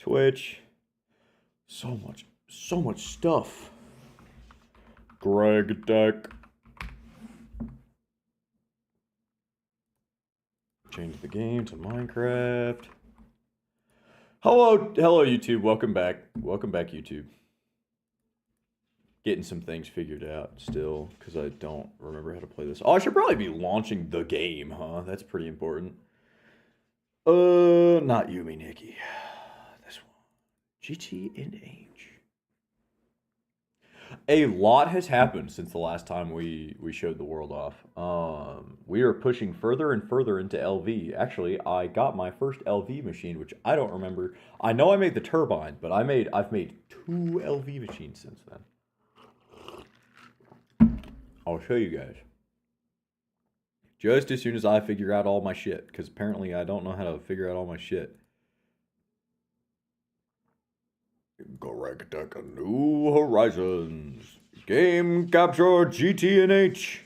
Twitch. So much stuff. gREEG deck. Change the game to Minecraft. Hello YouTube. Welcome back. Welcome back, YouTube. Getting some things figured out still, because I don't remember how to play this. Oh, I should probably be launching the game, huh? That's pretty important. Not Yumi Nikki. This one. GT and H. A lot has happened since the last time we showed the world off. We are pushing further and further into LV. Actually, I got my first LV machine, which I don't remember. I know I made the turbine, but I've made 2 LV machines since then. I'll show you guys. Just as soon as I figure out all my shit, because apparently I don't know how to figure out all my shit. gREEG Deck New Horizons. Game capture GT and H.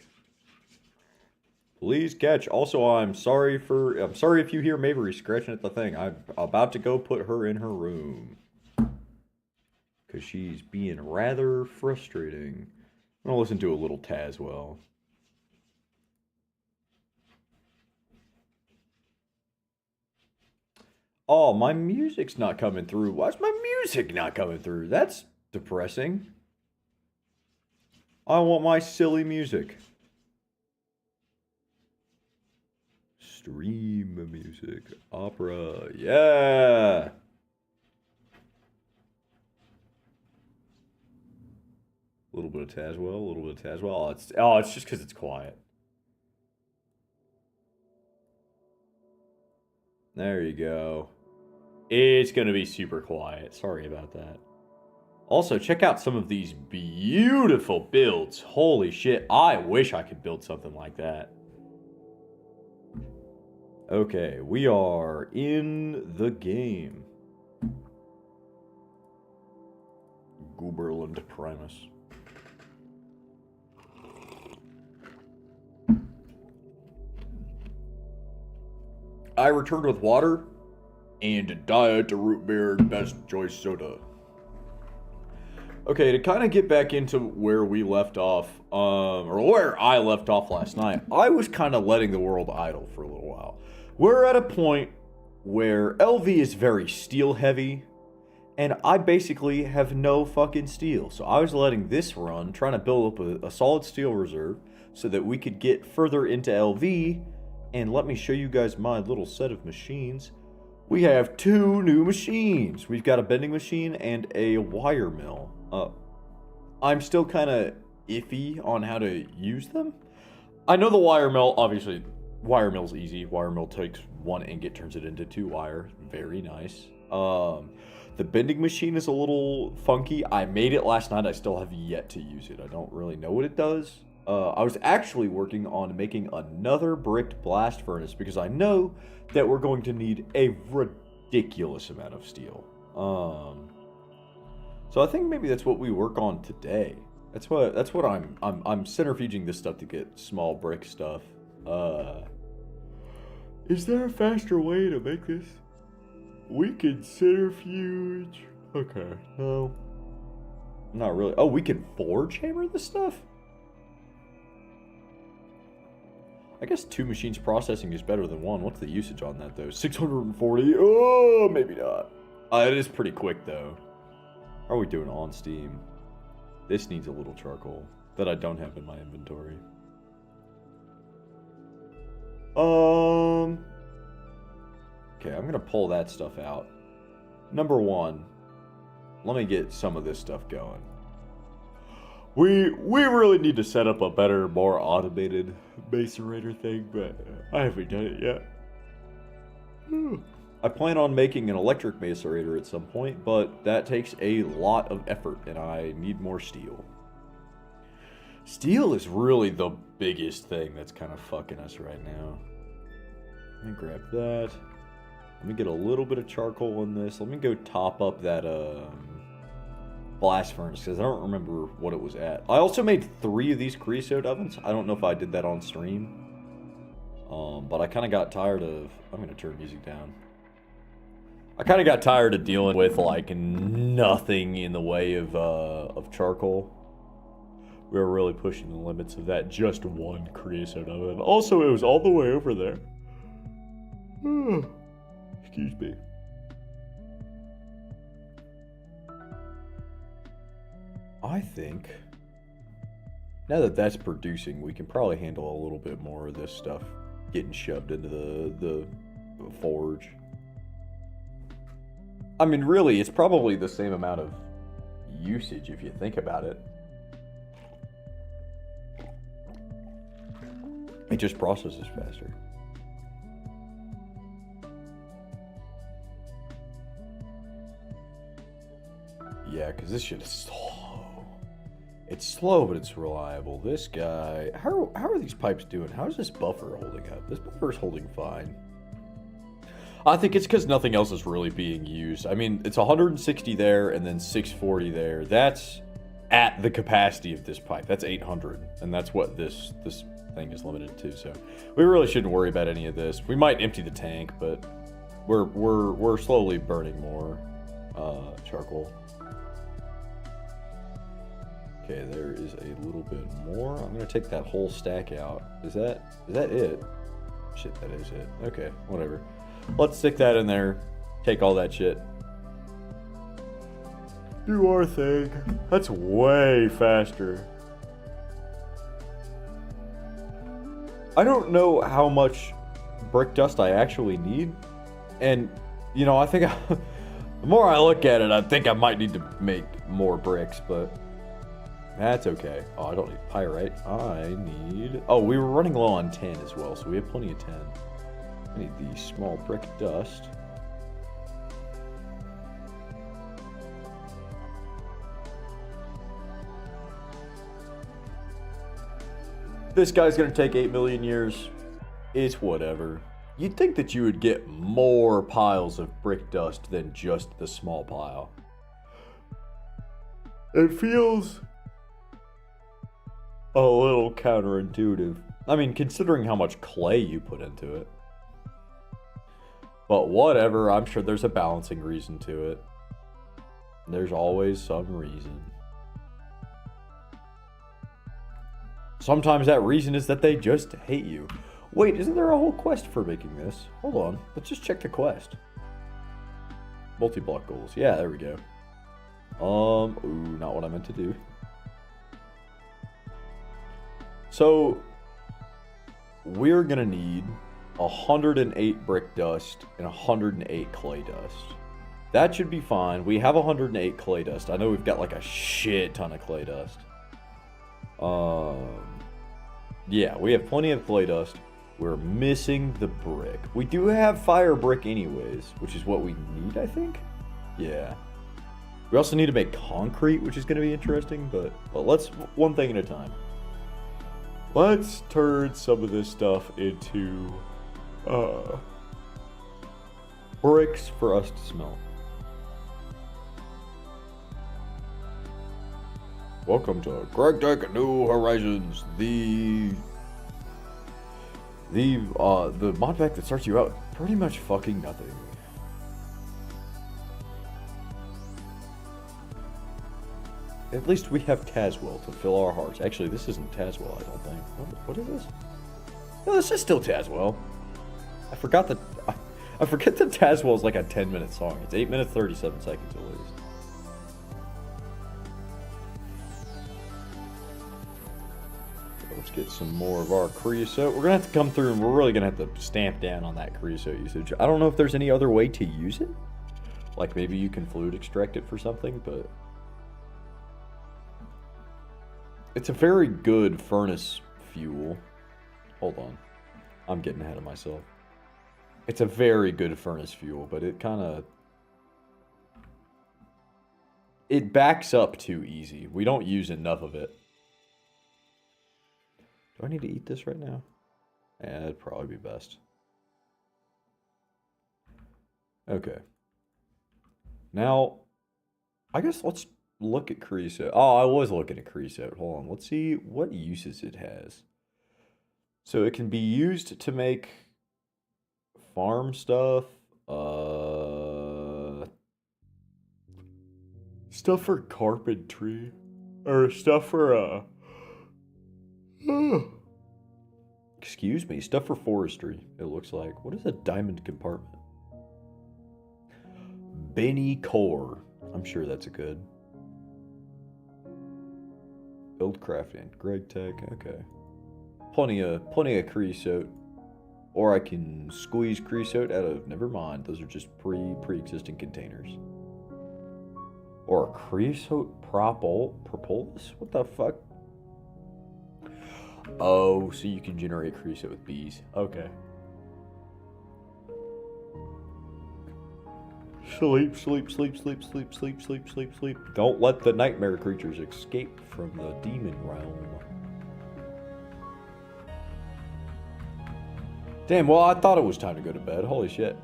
Please catch. Also, I'm sorry if you hear Mabry scratching at the thing. I'm about to go put her in her room, because she's being rather frustrating. I'm gonna listen to a little Tazwell. Oh, my music's not coming through. Why's my music not coming through? That's depressing. I want my silly music. Stream music. Opera. Yeah. A little bit of Tazwell, a little bit of Tazwell. It's just because it's quiet. There you go. It's going to be super quiet. Sorry about that. Also, check out some of these beautiful builds. Holy shit. I wish I could build something like that. Okay, we are in the game. Gooberland Primus. I returned with water and diet root beer best choice soda. Okay, to kind of get back into where we left off, or where I left off last night, I was kind of letting the world idle for a little while. We're at a point where LV is very steel heavy, and I basically have no fucking steel. So I was letting this run, trying to build up a solid steel reserve so that we could get further into LV. And let me show you guys my little set of machines. We have 2 new machines. We've got a bending machine and a wire mill. I'm still kind of iffy on how to use them. I know the wire mill, obviously, wire mill's easy. Wire mill takes 1 ingot, turns it into 2 wire. Very nice. The bending machine is a little funky. I made it last night. I still have yet to use it. I don't really know what it does. I was actually working on making another bricked blast furnace because I know that we're going to need a ridiculous amount of steel. So I think maybe that's what we work on today. That's what I'm centrifuging this stuff to get small brick stuff. Is there a faster way to make this? We can centrifuge. Okay, no. Not really. Oh, we can forge hammer this stuff? I guess 2 machines processing is better than 1. What's the usage on that, though? 640? Oh, maybe not. It is pretty quick, though. How are we doing on Steam? This needs a little charcoal that I don't have in my inventory. Okay, I'm going to pull that stuff out. Number 1, let me get some of this stuff going. We really need to set up a better, more automated macerator thing, but I haven't done it yet. I plan on making an electric macerator at some point, but that takes a lot of effort, and I need more steel. Steel is really the biggest thing that's kind of fucking us right now. Let me grab that. Let me get a little bit of charcoal in this. Let me go top up that, blast furnace, because I don't remember what it was at. I also made 3 of these creosote ovens. I don't know if I did that on stream. But I kind of got tired of... I'm going to turn music down. I kind of got tired of dealing with, like, nothing in the way of charcoal. We were really pushing the limits of that just one creosote oven. Also, it was all the way over there. Excuse me. I think now that that's producing, we can probably handle a little bit more of this stuff getting shoved into the forge. I mean, really, it's probably the same amount of usage if you think about it. It just processes faster. Yeah, because this shit is slow. It's slow, but it's reliable. This guy... How are these pipes doing? How is this buffer holding up? This buffer's holding fine. I think it's because nothing else is really being used. I mean, it's 160 there and then 640 there. That's at the capacity of this pipe. That's 800, and that's what this thing is limited to. So we really shouldn't worry about any of this. We might empty the tank, but we're slowly burning more charcoal. Okay, there is a little bit more. I'm gonna take that whole stack out. Is that it? Shit, that is it. Okay, whatever. Let's stick that in there. Take all that shit. Do our thing. That's way faster. I don't know how much brick dust I actually need. And, you know, I think the more I look at it, I think I might need to make more bricks, but that's okay. Oh, I don't need pyrite. I need... Oh, we were running low on 10 as well, so we have plenty of 10. I need the small brick dust. This guy's gonna take 8 million years. It's whatever. You'd think that you would get more piles of brick dust than just the small pile. It feels a little counterintuitive. I mean, considering how much clay you put into it. But whatever, I'm sure there's a balancing reason to it. There's always some reason. Sometimes that reason is that they just hate you. Wait, isn't there a whole quest for making this? Hold on, let's just check the quest. Multi-block goals. Yeah, there we go. Ooh, not what I meant to do. So, we're gonna need 108 brick dust and 108 clay dust. That should be fine. We have 108 clay dust. I know we've got like a shit ton of clay dust. Yeah, we have plenty of clay dust. We're missing the brick. We do have fire brick anyways, which is what we need, I think. Yeah. We also need to make concrete, which is going to be interesting, but let's one thing at a time. Let's turn some of this stuff into bricks for us to smelt. Welcome to TECH New Horizons, the mod pack that starts you out pretty much fucking nothing. At least we have Tazwell to fill our hearts. Actually, this isn't Tazwell, I don't think. What is this? No, this is still Tazwell. I forgot that Tazwell is like a 10-minute song. It's 8 minutes 37 seconds at least. Let's get some more of our creosote. We're gonna have to come through and we're really gonna have to stamp down on that creosote usage. I don't know if there's any other way to use it. Like maybe you can fluid extract it for something, but it's a very good furnace fuel. Hold on. I'm getting ahead of myself. It's a very good furnace fuel, but it backs up too easy. We don't use enough of it. Do I need to eat this right now? Yeah, that'd probably be best. Okay. Now, I guess let's look at creosote. Oh, I was looking at creosote. Hold on. Let's see what uses it has. So it can be used to make farm stuff. Stuff for carpentry. Or stuff for, excuse me, stuff for forestry, it looks like. What is a diamond compartment? Benny Core. I'm sure that's a good. Build crafting. gREEG Tech, okay. Plenty of creosote. Or I can squeeze creosote out of, never mind, those are just pre-existing containers. Or a creosote propolis? What the fuck? Oh, so you can generate creosote with bees. Okay. Sleep, sleep, sleep, sleep, sleep, sleep, sleep, sleep, sleep. Don't let the nightmare creatures escape from the demon realm. Damn, well, I thought it was time to go to bed. Holy shit.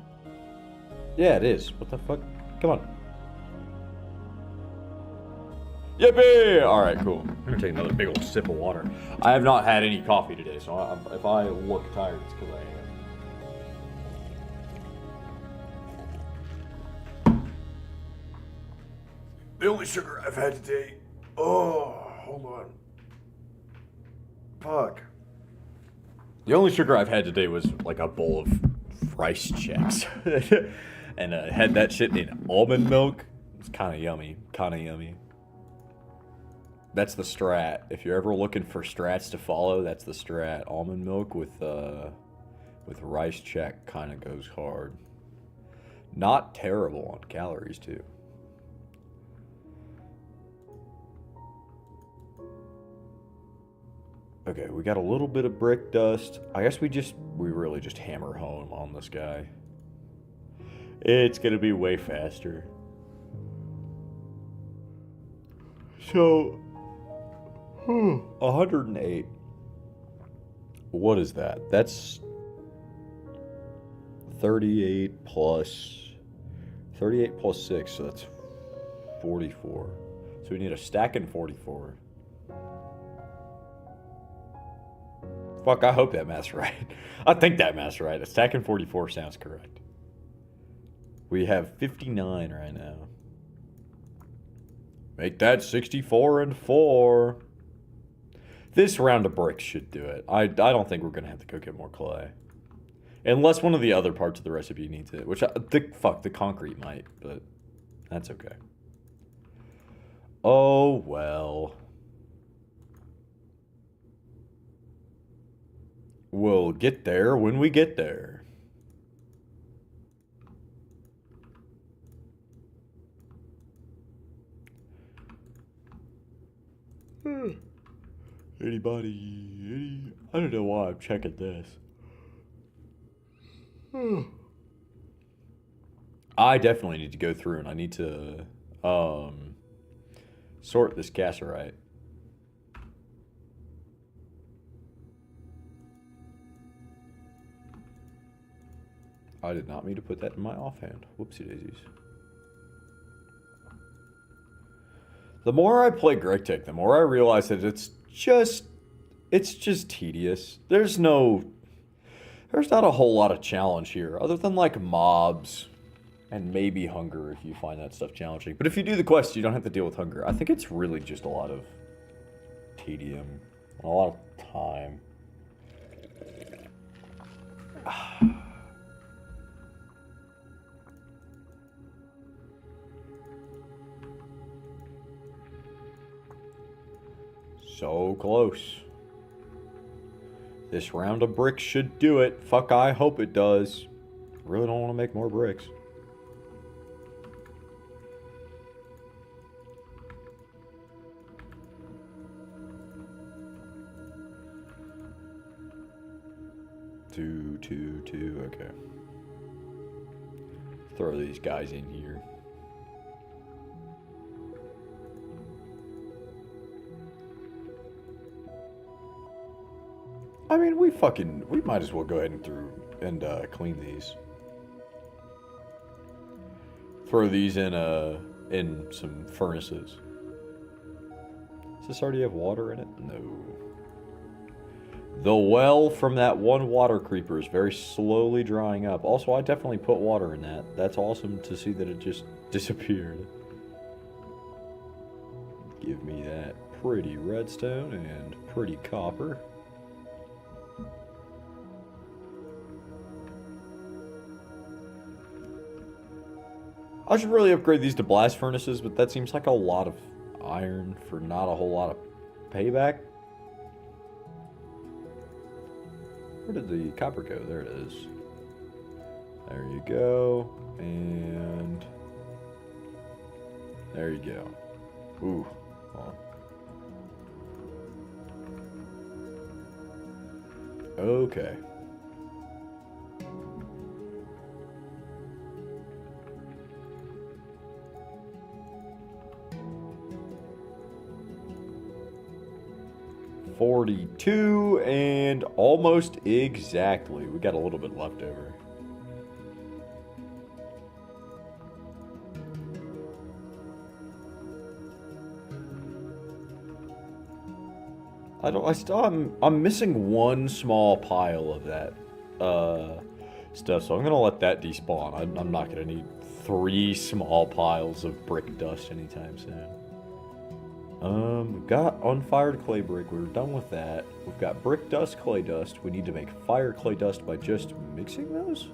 Yeah, it is. What the fuck? Come on. Yippee! Alright, cool. I'm gonna take another big old sip of water. I have not had any coffee today, so if I look tired, it's because I am. The only sugar I've had today. Oh, hold on. Fuck. The only sugar I've had today was like a bowl of rice checks. And had that shit in almond milk. It's kind of yummy. That's the strat. If you're ever looking for strats to follow, that's the strat. Almond milk with rice check kind of goes hard. Not terrible on calories too. Okay, we got a little bit of brick dust. I guess we really just hammer home on this guy. It's gonna be way faster. So, 108. What is that? That's 38 plus 6, so that's 44. So we need a stack and 44. Fuck, I hope that math's right. I think that math's right. A stack and 44 sounds correct. We have 59 right now. Make that 64 and 4. This round of bricks should do it. I don't think we're going to have to go get more clay. Unless one of the other parts of the recipe needs it. Which, the concrete might, but that's okay. Oh, well. We'll get there when we get there. Anybody? I don't know why I'm checking this. I definitely need to go through and I need to sort this cassiterite. I did not mean to put that in my offhand. Whoopsie daisies. The more I play gREEG Tech, the more I realize that it's just tedious. There's not a whole lot of challenge here, other than like mobs and maybe hunger if you find that stuff challenging. But if you do the quest, you don't have to deal with hunger. I think it's really just a lot of tedium, a lot of time. So close. This round of bricks should do it. Fuck, I hope it does. I really don't want to make more bricks. Two. Okay. Throw these guys in here. I mean, we might as well go ahead and clean these. Throw these in some furnaces. Does this already have water in it? No. The well from that one water creeper is very slowly drying up. Also, I definitely put water in that. That's awesome to see that it just disappeared. Give me that pretty redstone and pretty copper. I should really upgrade these to blast furnaces, but that seems like a lot of iron for not a whole lot of payback. Where did the copper go? There it is. There you go. And there you go. Ooh. Hold on. Okay. $42 and almost exactly. We got a little bit left over. I'm missing one small pile of that stuff, so I'm gonna let that despawn. I'm not gonna need 3 small piles of brick dust anytime soon. We've got unfired clay brick. We're done with that. We've got brick dust, clay dust. We need to make fire clay dust by just mixing those?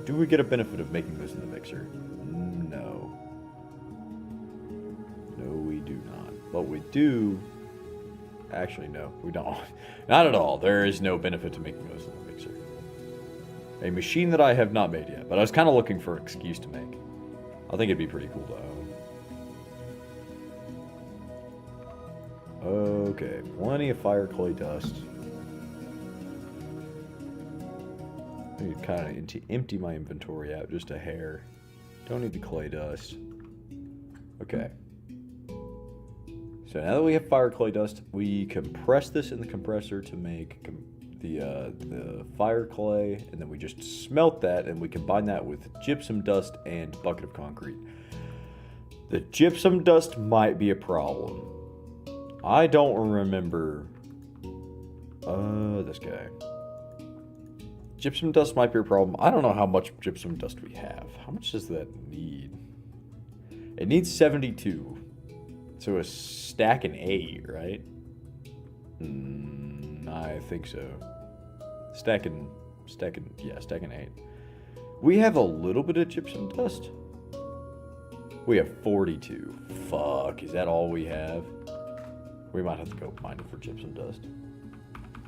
Do we get a benefit of making those in the mixer? No. No, we do not. But we do... Actually, no, we don't. Not at all. There is no benefit to making those in the mixer. A machine that I have not made yet, but I was kind of looking for an excuse to make. I think it'd be pretty cool to own. Okay, plenty of fire clay dust. I need to kind of empty my inventory out just a hair. Don't need the clay dust. Okay. So now that we have fire clay dust, we compress this in the compressor to make the fire clay, and then we just smelt that, and we combine that with gypsum dust and bucket of concrete. The gypsum dust might be a problem. I don't remember. This guy. Gypsum dust might be a problem. I don't know how much gypsum dust we have. How much does that need? It needs 72. So a stack and 8, right? I think so. Stack and 8. We have a little bit of gypsum dust. We have 42. Fuck, is that all we have? We might have to go find it for gypsum dust.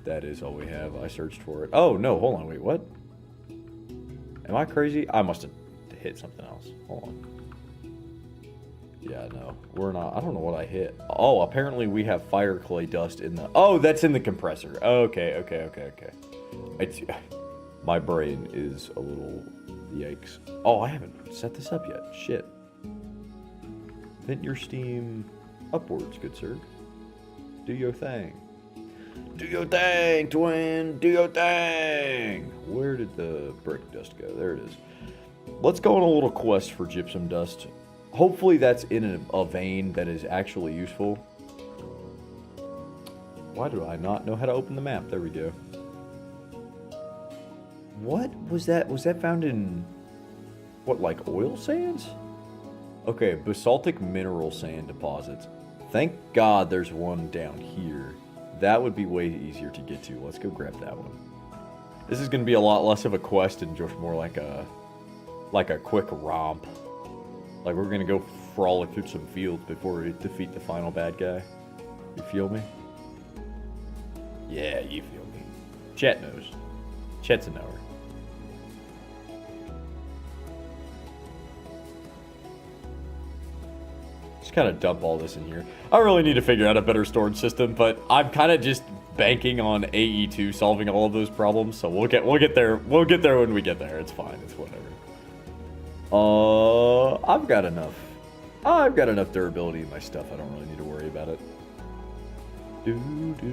That is all we have. I searched for it. Oh, no, hold on. Wait, what? Am I crazy? I must have hit something else. Hold on. Yeah, no, we're not. I don't know what I hit. Oh, apparently we have fire clay dust in the... Oh, that's in the compressor. Okay. It's... My brain is a little... Yikes. Oh, I haven't set this up yet. Shit. Vent your steam upwards, good sir. Do your thing. Do your thing, twin. Do your thing. Where did the brick dust go? There it is. Let's go on a little quest for gypsum dust. Hopefully that's in a vein that is actually useful. Why do I not know how to open the map? There we go. What was that? Was that found in... What, like oil sands? Okay, basaltic mineral sand deposits. Thank God there's one down here. That would be way easier to get to. Let's go grab that one. This is going to be a lot less of a quest and just more like a quick romp. Like we're going to go frolic through some fields before we defeat the final bad guy. You feel me? Yeah, you feel me. Chet knows. Chet's a knower. Just kind of dump all this in here. I really need to figure out a better storage system, but I'm kind of just banking on AE2 solving all of those problems. So we'll get there. We'll get there when we get there. It's fine. It's whatever. I've got enough. I've got enough durability in my stuff. I don't really need to worry about it. Do do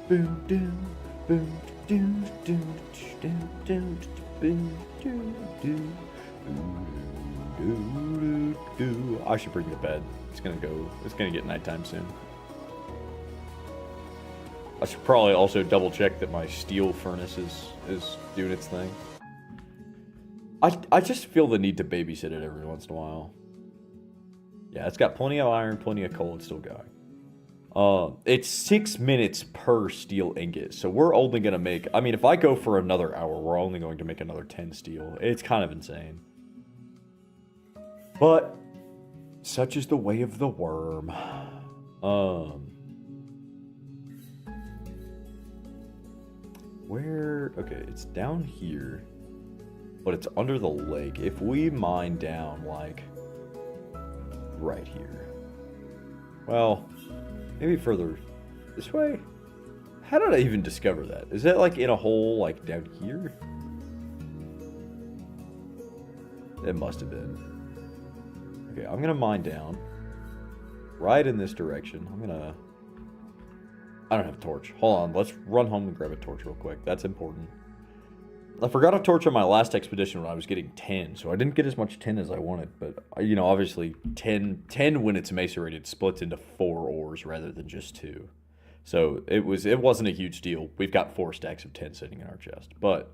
boom do boom do do do do boom do do. I should bring the bed. It's gonna get nighttime soon. I should probably also double check that my steel furnace is doing its thing. I just feel the need to babysit it every once in a while. Yeah, it's got plenty of iron, plenty of coal. It's still going. It's 6 minutes per steel ingot, so we're only gonna make. I mean, if I go for another hour, we're only going to make another 10 steel. It's kind of insane. But such is the way of the worm. Where? Okay, it's down here, but it's under the lake. If we mine down, like, right here. Well, maybe further this way? How did I even discover that? Is that, like, in a hole, like, down here? It must have been. Okay, I'm gonna mine down. Right in this direction. I don't have a torch. Hold on, let's run home and grab a torch real quick. That's important. I forgot a torch on my last expedition when I was getting 10, so I didn't get as much 10 as I wanted. But, you know, obviously 10 when it's macerated splits into 4 ores rather than just 2. So it wasn't a huge deal. We've got 4 stacks of 10 sitting in our chest. But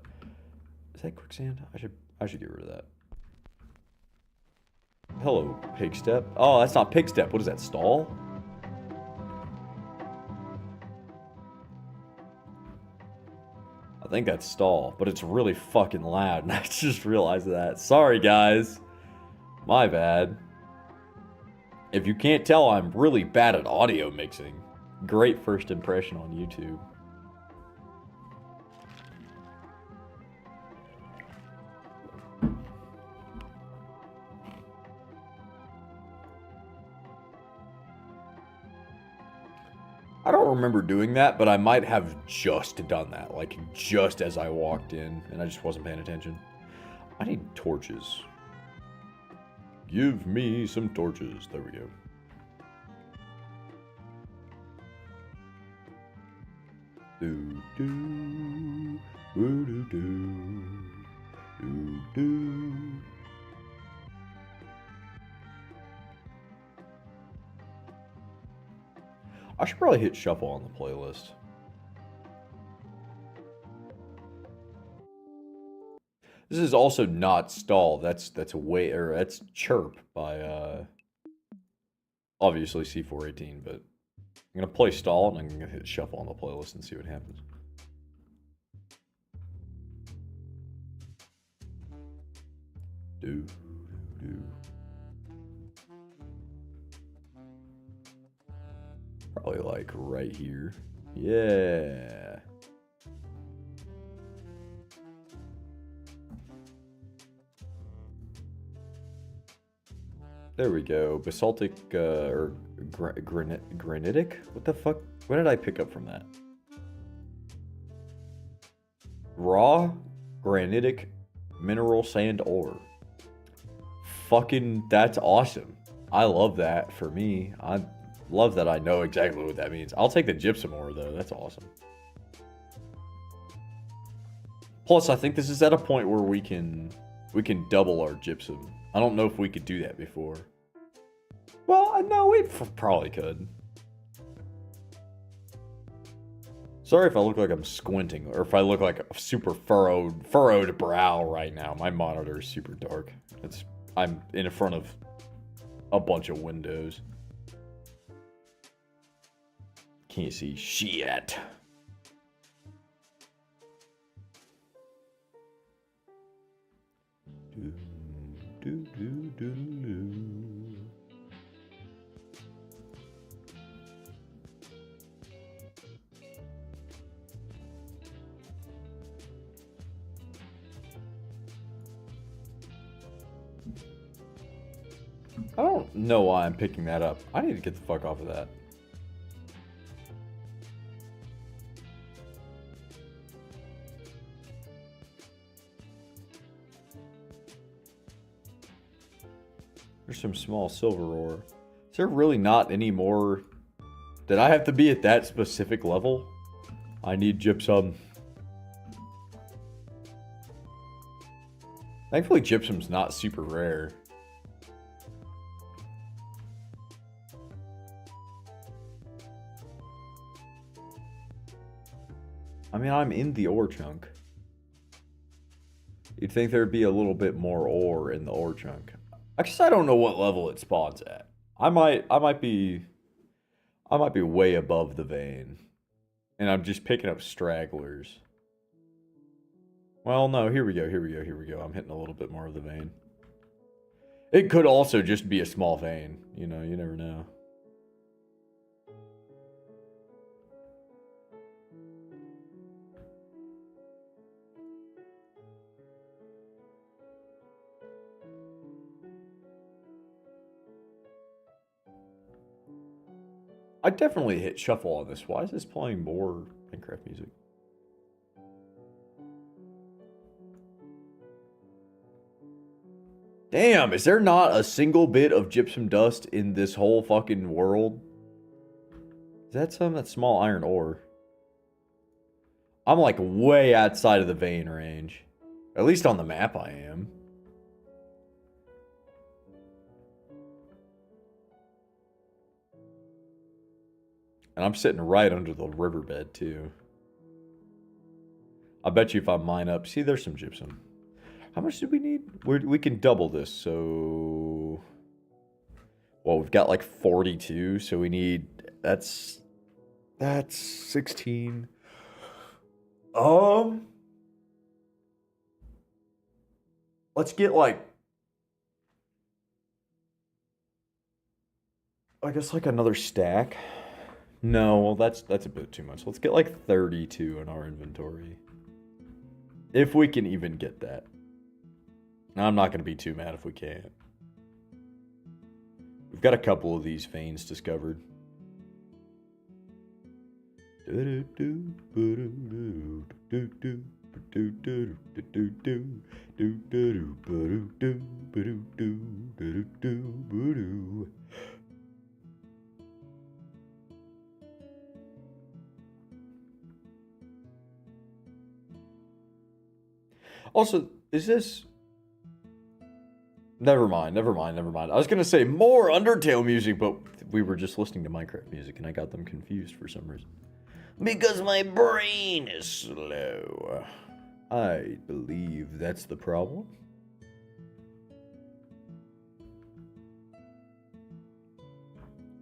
is that quicksand? I should get rid of that. Hello, pig step. Oh, that's not pig step. What is that, stall? I think that's stall, but it's really fucking loud, and I just realized that. Sorry, guys. My bad. If you can't tell, I'm really bad at audio mixing. Great first impression on YouTube. I don't remember doing that, but I might have just done that, like just as I walked in, and I just wasn't paying attention. I need torches. Give me some torches. There we go. Do do do do do do. I should probably hit shuffle on the playlist. This is also not stall. That's chirp by obviously C418, but I'm gonna play stall and I'm gonna hit shuffle on the playlist and see what happens. Do do. Probably like right here. Yeah. There we go. Basaltic, or granitic? What the fuck? What did I pick up from that? Raw granitic mineral sand ore. Fucking, that's awesome. I love that for me. I love that I know exactly what that means. I'll take the gypsum ore, though. That's awesome. Plus, I think this is at a point where we can double our gypsum. I don't know if we could do that before. Well, no, we probably could. Sorry if I look like I'm squinting, or if I look like a super furrowed brow right now. My monitor is super dark. I'm in front of a bunch of windows. Can't see shit. I don't know why I'm picking that up. I need to get the fuck off of that. There's some small silver ore. Is there really not any more? Did I have to be at that specific level? I need gypsum. Thankfully, gypsum's not super rare. I mean, I'm in the ore chunk. You'd think there'd be a little bit more ore in the ore chunk. I guess I don't know what level it spawns at. I might be way above the vein. And I'm just picking up stragglers. Well, no, here we go. I'm hitting a little bit more of the vein. It could also just be a small vein. You know, you never know. I definitely hit shuffle on this. Why is this playing more Minecraft music? Damn, is there not a single bit of gypsum dust in this whole fucking world? Is that some of that small iron ore? I'm like way outside of the vein range. At least on the map I am. And I'm sitting right under the riverbed too. I bet you if I mine up... See, there's some gypsum. How much do we need? We can double this, so... Well, we've got like 42, so we need... That's 16. Let's get like... I guess like another stack. No, well that's a bit too much. Let's get like 32 in our inventory. If we can even get that. I'm not going to be too mad if we can't. We've got a couple of these veins discovered. Also, is this... Never mind. I was going to say more Undertale music, but we were just listening to Minecraft music, and I got them confused for some reason. Because my brain is slow. I believe that's the problem.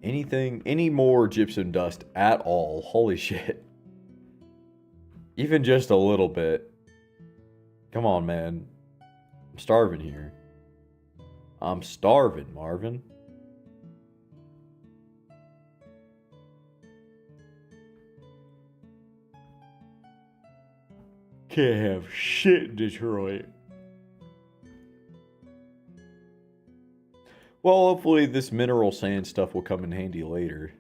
Any more gypsum dust at all? Holy shit. Even just a little bit. Come on, man. I'm starving here. I'm starving, Marvin. Can't have shit in Detroit. Well, hopefully this mineral sand stuff will come in handy later.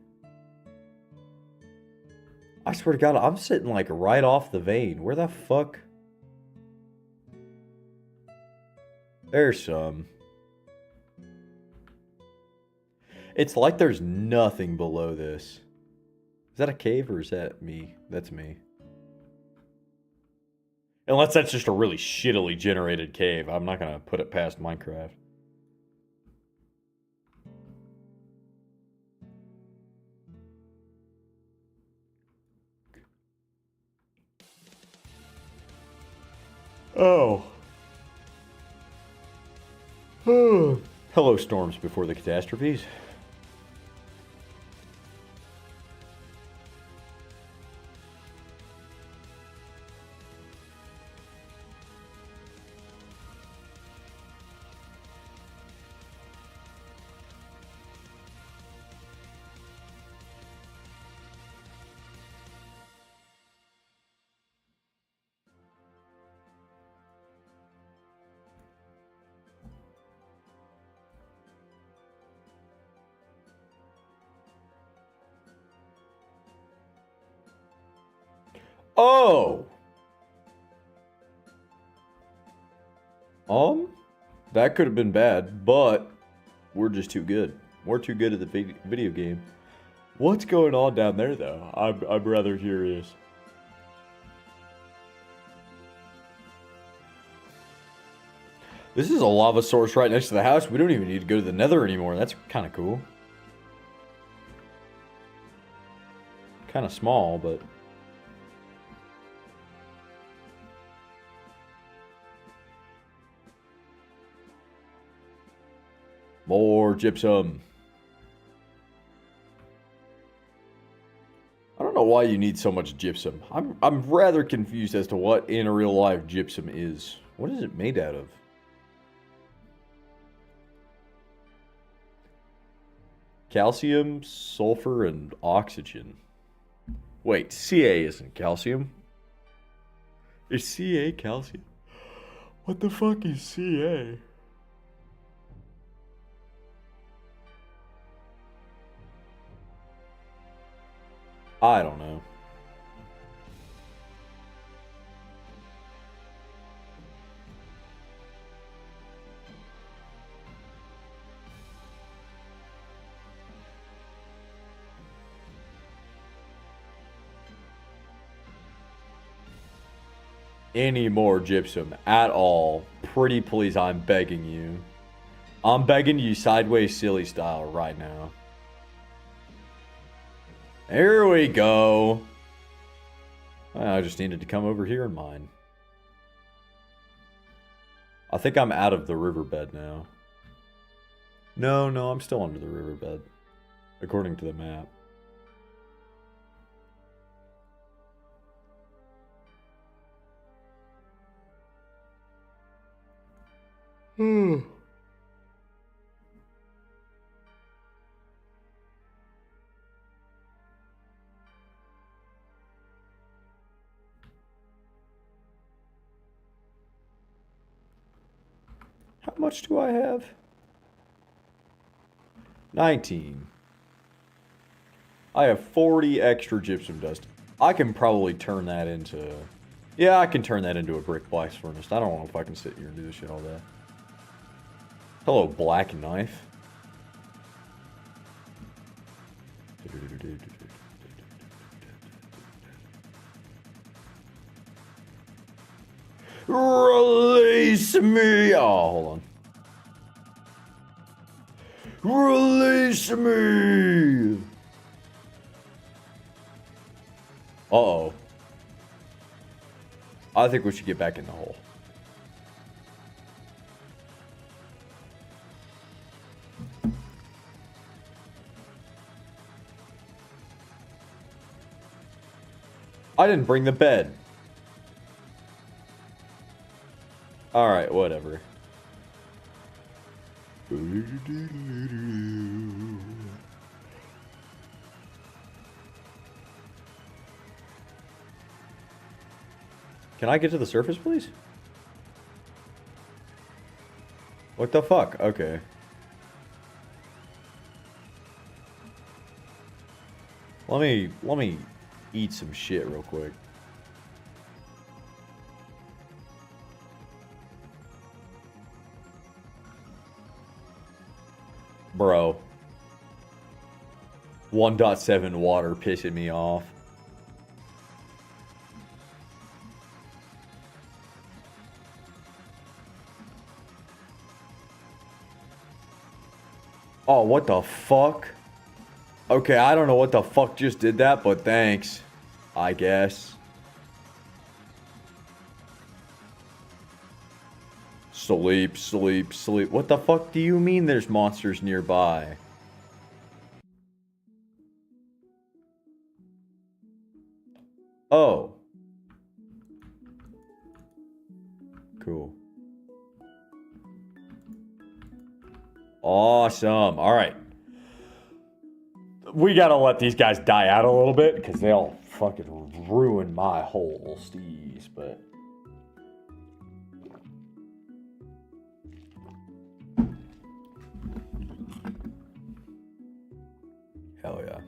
I swear to God, I'm sitting like right off the vein. Where the fuck? There's some. It's like there's nothing below this. Is that a cave or is that me? That's me. Unless that's just a really shittily generated cave. I'm not going to put it past Minecraft. Oh. Hello, storms before the catastrophes. Oh! That could have been bad, but we're just too good. We're too good at the video game. What's going on down there, though? I'm rather curious. This is a lava source right next to the house. We don't even need to go to the nether anymore. That's kind of cool. Kind of small, but... More gypsum. why you need so much gypsum. I'm rather confused as to what in real life gypsum is. What is it made out of? Calcium, sulfur, and oxygen. Wait, Ca isn't calcium. Is Ca calcium? What the fuck is Ca? I don't know. Any more gypsum at all. Pretty please, I'm begging you. I'm begging you sideways silly style right now. Here we go. I just needed to come over here and mine. I think I'm out of the riverbed now. No, I'm still under the riverbed. According to the map. How much do I have? 19. I have 40 extra gypsum dust. I can probably turn that into... Yeah, I can turn that into a brick blast furnace. I don't know if I can sit here and do this shit all day. Hello, black knife. Release me! Oh, hold on. Release me! Uh-oh. I think we should get back in the hole. I didn't bring the bed. Alright, whatever. Can I get to the surface, please? What the fuck? Okay. Let me eat some shit real quick. Bro. 1.7 water pissing me off. Oh, what the fuck? Okay, I don't know what the fuck just did that, but thanks. I guess. Sleep, sleep, sleep. What the fuck do you mean there's monsters nearby? Oh. Cool. Awesome. All right. We gotta let these guys die out a little bit because they'll fucking ruin my whole steez, but... Hell yeah.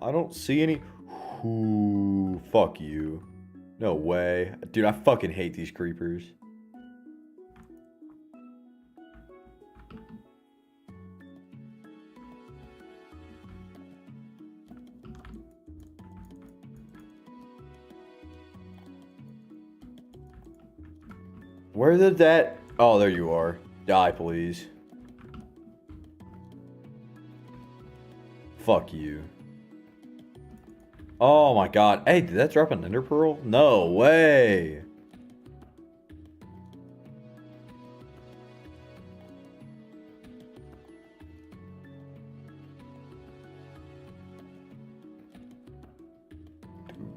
I don't see any... Ooh, fuck you. No way. Dude, I fucking hate these creepers. Where did that... Oh, there you are. Die, please. Fuck you. Oh my god. Hey, did that drop an ender pearl? No way.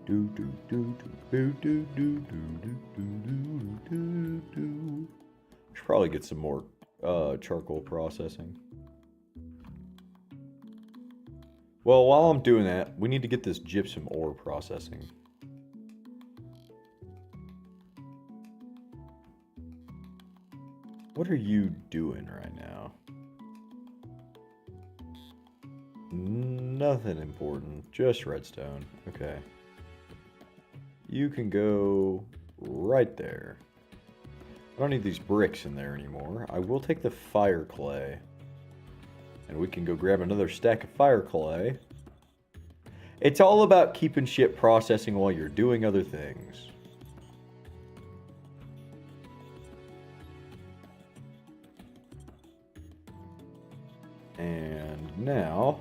Should probably get some more charcoal processing. Well, while I'm doing that, we need to get this gypsum ore processing. What are you doing right now? Nothing important, just redstone. Okay. You can go right there. I don't need these bricks in there anymore. I will take the fire clay. And we can go grab another stack of fire clay. It's all about keeping shit processing while you're doing other things. And now,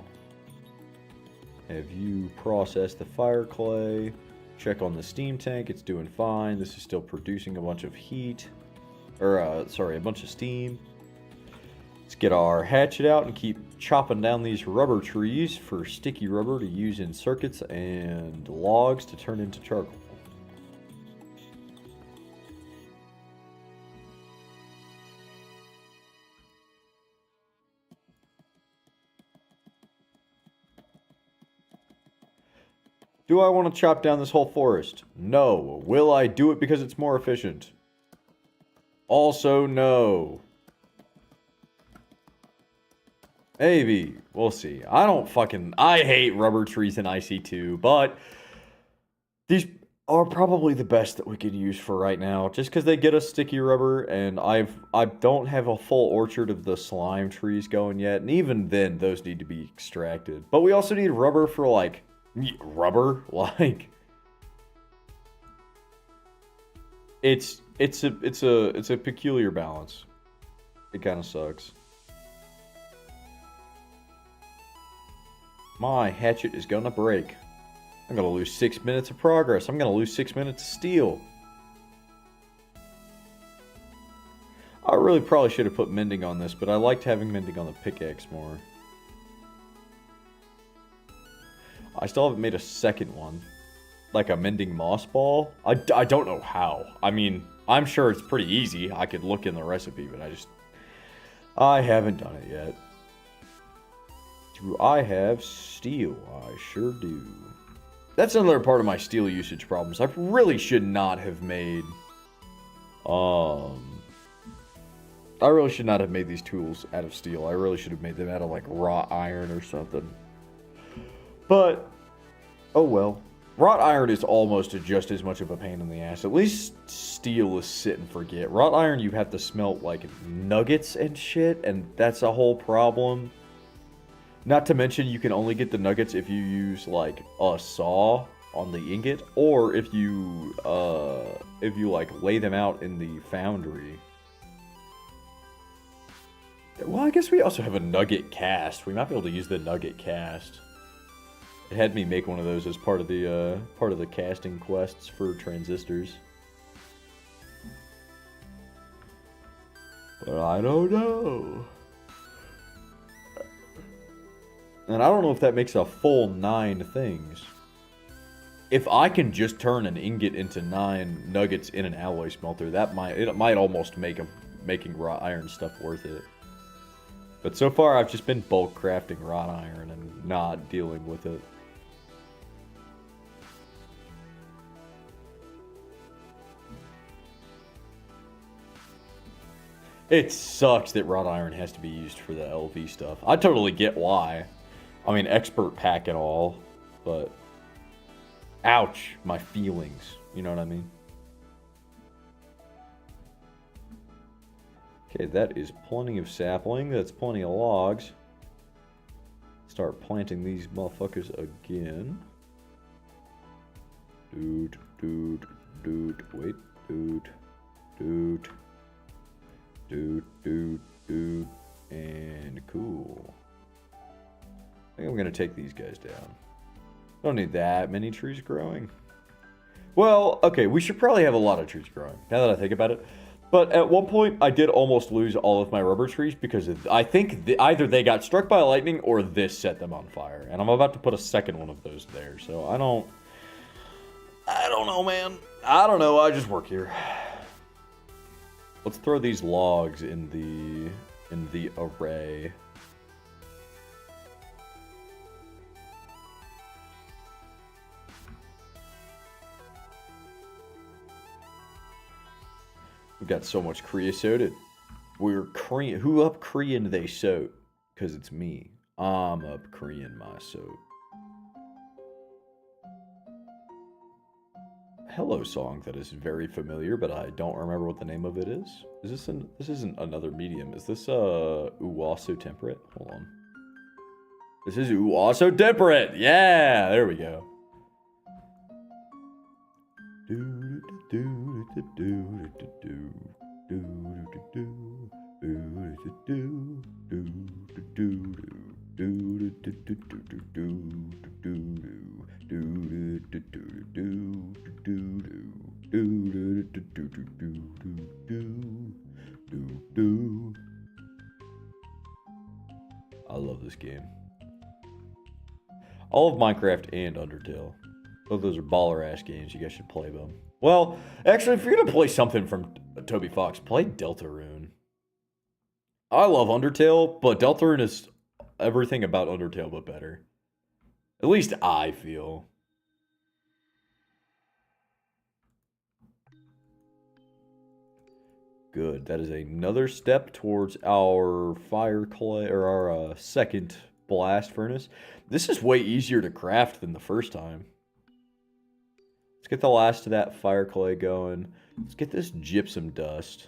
have you processed the fire clay? Check on the steam tank, it's doing fine. This is still producing a bunch of heat. Or, sorry, a bunch of steam. Let's get our hatchet out and keep chopping down these rubber trees for sticky rubber to use in circuits and logs to turn into charcoal. Do I want to chop down this whole forest? No. Will I do it because it's more efficient? Also, no. Maybe. We'll see. I hate rubber trees in IC2, but these are probably the best that we can use for right now, just because they get us sticky rubber, and I don't have a full orchard of the slime trees going yet, and even then, those need to be extracted. But we also need rubber for, like, it's a peculiar balance. It kind of sucks. My hatchet is gonna break. I'm gonna lose 6 minutes of progress. I'm gonna lose 6 minutes of steel. I really probably should have put mending on this, but I liked having mending on the pickaxe more. I still haven't made a second one. Like a mending moss ball. I don't know how. I mean, I'm sure it's pretty easy. I could look in the recipe, but I haven't done it yet. Do I have steel? I sure do. That's another part of my steel usage problems. I really should not have made... I really should not have made these tools out of steel. I really should have made them out of, like, wrought iron or something. But, oh well. Wrought iron is almost just as much of a pain in the ass. At least steel is sit and forget. Wrought iron, you have to smelt, like, nuggets and shit, and that's a whole problem. Not to mention, you can only get the nuggets if you use, like, a saw on the ingot, or if you, like, lay them out in the foundry. Well, I guess we also have a nugget cast. We might be able to use the nugget cast. It had me make one of those as part of the casting quests for transistors. But I don't know. And I don't know if that makes a full 9 things. If I can just turn an ingot into 9 nuggets in an alloy smelter, it might almost make making wrought iron stuff worth it. But so far I've just been bulk crafting wrought iron and not dealing with it. It sucks that wrought iron has to be used for the LV stuff. I totally get why. I mean, expert pack and all, but ouch, my feelings. You know what I mean? Okay, that is plenty of sapling. That's plenty of logs. Start planting these motherfuckers again. Dude, wait, dude, and cool. I think I'm gonna take these guys down. Don't need that many trees growing. Well, okay, we should probably have a lot of trees growing, now that I think about it. But at one point, I did almost lose all of my rubber trees because I think either they got struck by lightning or this set them on fire. And I'm about to put a second one of those there, so I don't know, man. I don't know. I just work here. Let's throw these logs in the array. We've got so much creosote. We're Korean. Who up Korean they soat? Because it's me. I'm up Korean my soat. Hello song that is very familiar, but I don't remember what the name of it is. Is this this isn't another medium. Is this Uwaso temperate? Hold on. This is Uwaso temperate. Yeah, there we go. I love this game. All of Minecraft and Undertale. Both those are baller-ass games. You guys should play them. Well, actually, if you're going to play something from Toby Fox, play Deltarune. I love Undertale, but Deltarune is everything about Undertale but better. At least I feel. Good. That is another step towards our fire clay, or our second blast furnace. This is way easier to craft than the first time. Let's get the last of that fire clay going. Let's get this gypsum dust.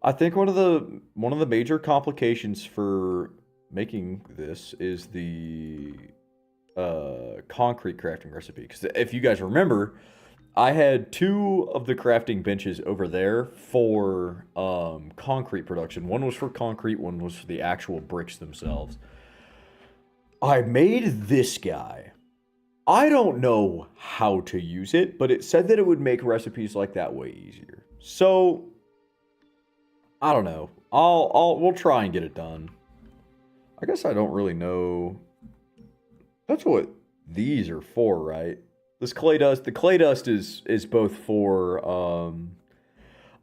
I think one of the major complications for making this is the concrete crafting recipe. Because if you guys remember, I had 2 of the crafting benches over there for concrete production. One was for concrete, one was for the actual bricks themselves. I made this guy. I don't know how to use it, but it said that it would make recipes like that way easier. So I don't know. We'll try and get it done. I guess I don't really know. That's what these are for, right? This clay dust. The clay dust is both for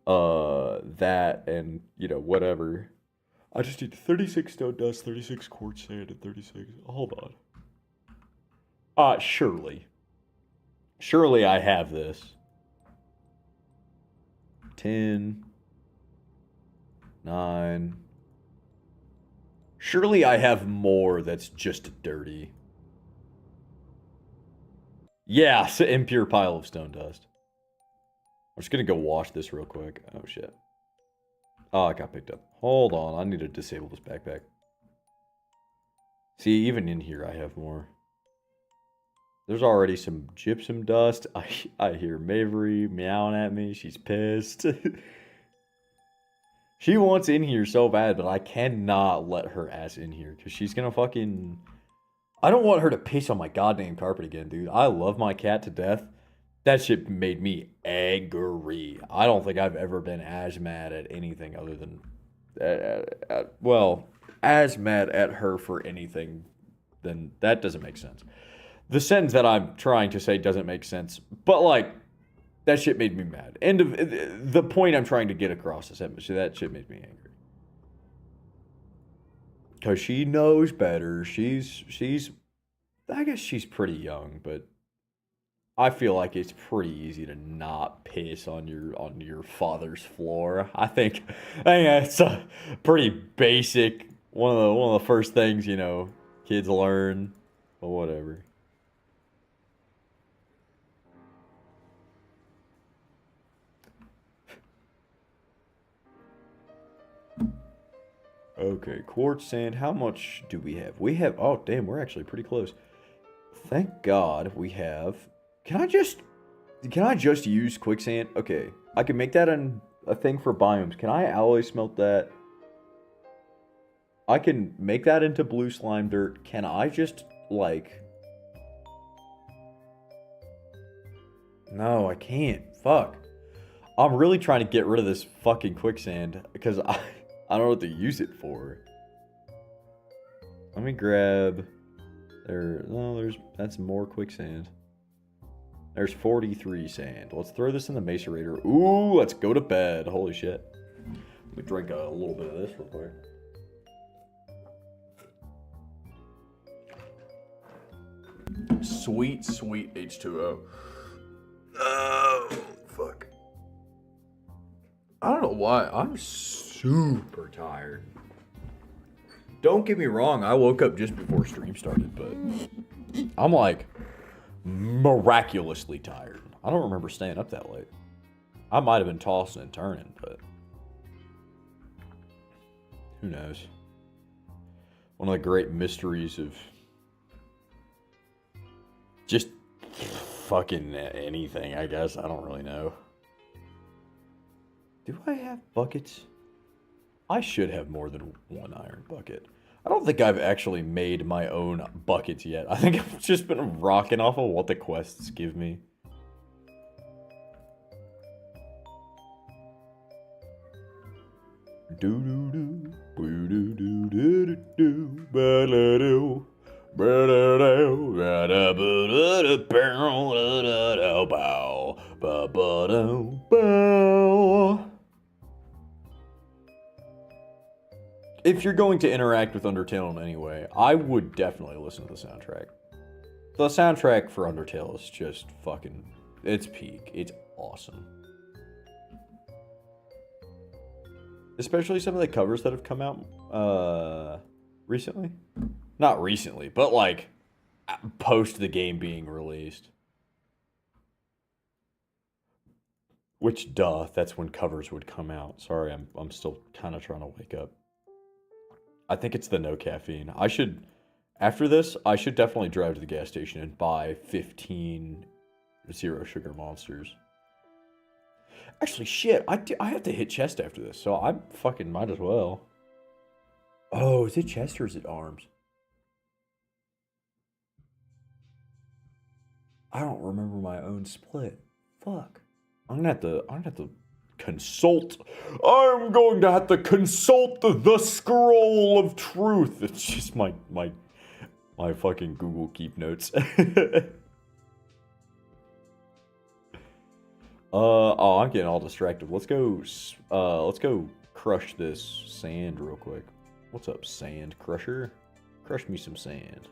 that and, you know, whatever. I just need 36 stone dust, 36 quartz sand, and 36. Hold on. Surely. Surely I have this. 10. 9. Surely I have more that's just dirty. Yeah, it's an impure pile of stone dust. I'm just gonna go wash this real quick. Oh, shit. Oh, I got picked up. Hold on, I need to disable this backpack. See, even in here I have more. There's already some gypsum dust. I hear Mavery meowing at me. She's pissed. She wants in here so bad, but I cannot let her ass in here because she's gonna fucking... I don't want her to piss on my goddamn carpet again, dude. I love my cat to death. That shit made me angry. I don't think I've ever been as mad at anything other than... well, as mad at her for anything, then that doesn't make sense. The sentence that I'm trying to say doesn't make sense, but, like, that shit made me mad. End of... The point I'm trying to get across is that shit made me angry. Because she knows better. She's... I guess she's pretty young, but... I feel like it's pretty easy to not piss on your father's floor. I think it's a pretty basic one of the first things, you know, kids learn, but whatever. Okay, quartz sand. How much do we have? We have, oh damn, we're actually pretty close. Thank God we have. Can I just use quicksand? Okay, I can make that a thing for biomes. Can I alloy smelt that? I can make that into blue slime dirt. Can I just, like... No, I can't. Fuck. I'm really trying to get rid of this fucking quicksand because I don't know what to use it for. Let me grab... that's more quicksand. There's 43 sand. Let's throw this in the macerator. Ooh, let's go to bed. Holy shit. Let me drink a little bit of this real quick. Sweet, sweet H2O. Oh, fuck. I don't know why. I'm super tired. Don't get me wrong. I woke up just before stream started, but I'm like miraculously tired. I don't remember staying up that late. I might have been tossing and turning, but who knows? One of the great mysteries of just fucking anything, I guess. I don't really know. Do I have buckets? I should have more than one iron bucket. I don't think I've actually made my own buckets yet. I think I've just been rocking off of what the quests give me. Do do do, do do do do do, ba da do, ba da do, ba da ba da bow, da da bow, ba ba do bow. If you're going to interact with Undertale in any way, I would definitely listen to the soundtrack. The soundtrack for Undertale is just fucking, it's peak. It's awesome. Especially some of the covers that have come out recently. Not recently, but like post the game being released. Which, duh, that's when covers would come out. Sorry, I'm still kind of trying to wake up. I think it's the no caffeine. I should, after this, I should definitely drive to the gas station and buy 15 zero sugar monsters. Actually, shit, I have to hit chest after this, so I fucking might as well. Oh, is it chest or is it arms? I don't remember my own split. Fuck. I'm gonna have to consult. I'm going to have to consult the scroll of truth. It's just my fucking Google Keep notes. Oh, I'm getting all distracted. Let's go crush this sand real quick. What's up, sand crusher? Crush me some sand.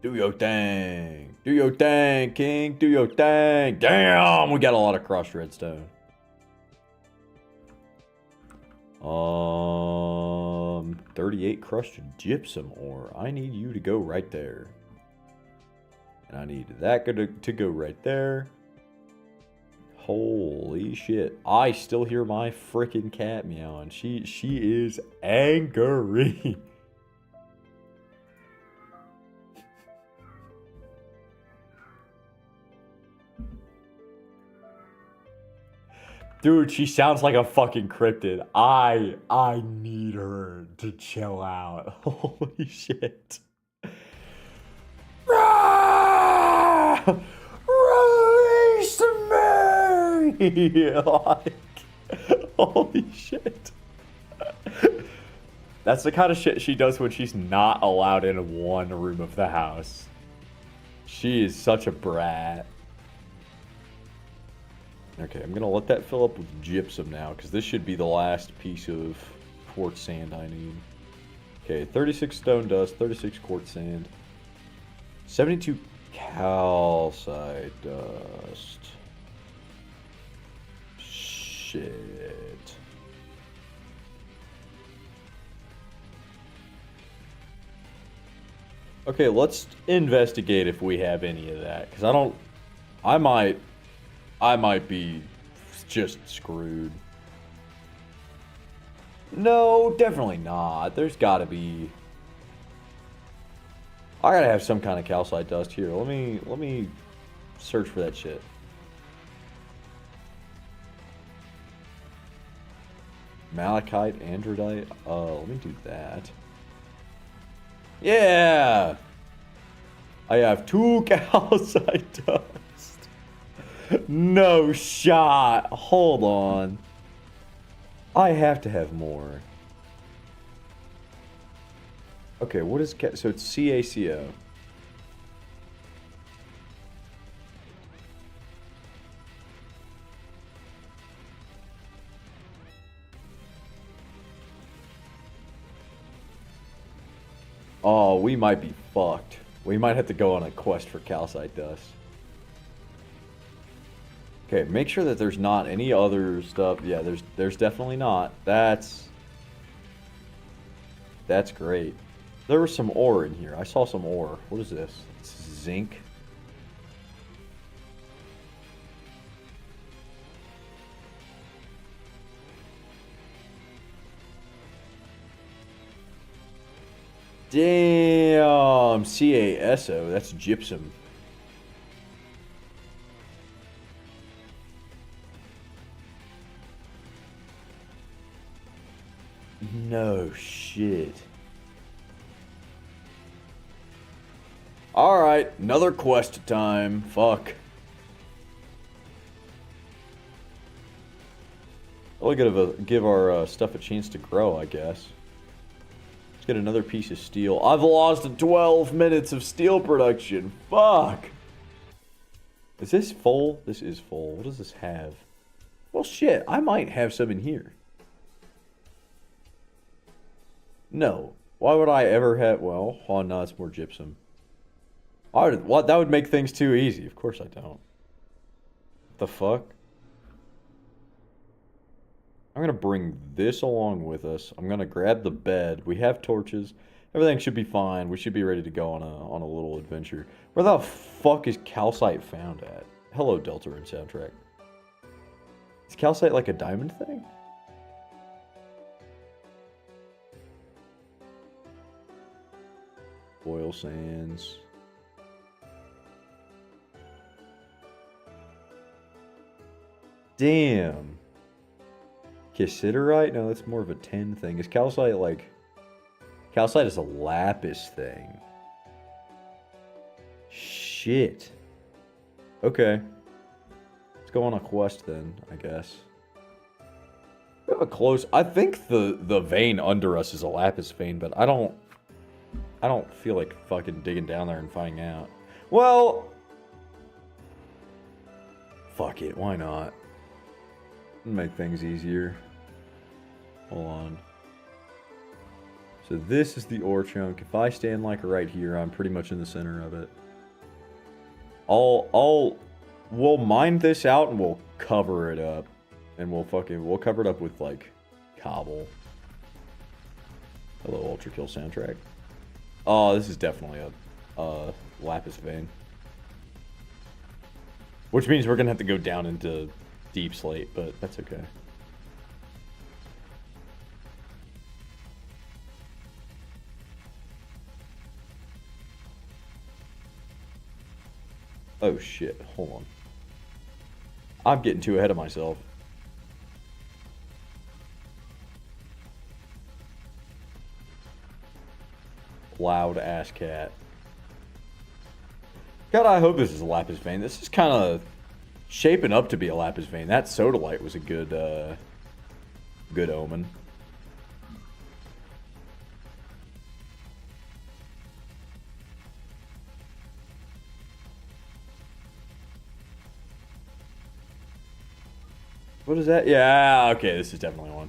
Do your thing. Do your thing, king. Do your thing. Damn, we got a lot of crushed redstone. 38 crushed gypsum ore. I need you to go right there. And I need that to go right there. Holy shit. I still hear my freaking cat meowing. She is angry. Dude, she sounds like a fucking cryptid. I need her to chill out. Holy shit. Release me! Like, holy shit. That's the kind of shit she does when she's not allowed in one room of the house. She is such a brat. Okay, I'm gonna let that fill up with gypsum now, because this should be the last piece of quartz sand I need. Okay, 36 stone dust, 36 quartz sand, 72 calcite dust. Shit. Okay, let's investigate if we have any of that, because I might be just screwed. No, definitely not. There's gotta be. I gotta have some kind of calcite dust here. Let me search for that shit. Malachite, androdite. Let me do that. Yeah! I have 2 calcite dust. No shot. Hold on. I have to have more. Okay, what is so it's CaCO. Oh, we might be fucked. We might have to go on a quest for calcite dust. Okay, make sure that there's not any other stuff. Yeah, there's definitely not. That's great. There was some ore in here. I saw some ore. What is this? It's zinc. Damn, CaSO. That's gypsum. No shit. Alright, another quest time. Fuck. We'll give our stuff a chance to grow, I guess. Let's get another piece of steel. I've lost 12 minutes of steel production. Fuck. Is this full? This is full. What does this have? Well, shit. I might have some in here. No. Why would I ever have... Well, oh no, it's more gypsum. What? That would make things too easy. Of course I don't. What the fuck? I'm going to bring this along with us. I'm going to grab the bed. We have torches. Everything should be fine. We should be ready to go on a little adventure. Where the fuck is calcite found at? Hello, Deltarune soundtrack. Is calcite like a diamond thing? Oil sands. Damn. Cassiterite? No, that's more of a tin thing. Is calcite like... Calcite is a lapis thing. Shit. Okay. Let's go on a quest then, I guess. We have a close... I think the vein under us is a lapis vein, but I don't feel like fucking digging down there and finding out. Well... Fuck it, why not? Make things easier. Hold on. So this is the ore chunk. If I stand like right here, I'm pretty much in the center of it. We'll mine this out and we'll cover it up. And we'll cover it up with like cobble. Hello, Ultra Kill soundtrack. Oh, this is definitely a lapis vein. Which means we're gonna have to go down into deep slate, but that's okay. Oh shit, hold on. I'm getting too ahead of myself. Loud ass cat. God, I hope this is a lapis vein. This is kind of shaping up to be a lapis vein. That sodalite was a good omen. What is that? Yeah, okay, this is definitely one.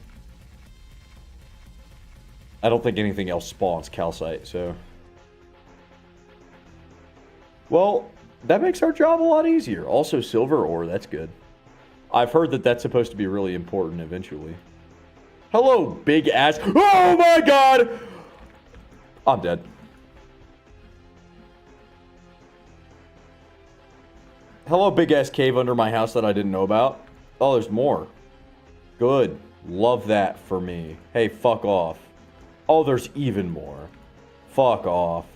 I don't think anything else spawns calcite, so... Well, that makes our job a lot easier. Also, silver ore, that's good. I've heard that that's supposed to be really important eventually. Hello, big ass... Oh my god! I'm dead. Hello, big ass cave under my house that I didn't know about. Oh, there's more. Good. Love that for me. Hey, fuck off. Oh, there's even more. Fuck off.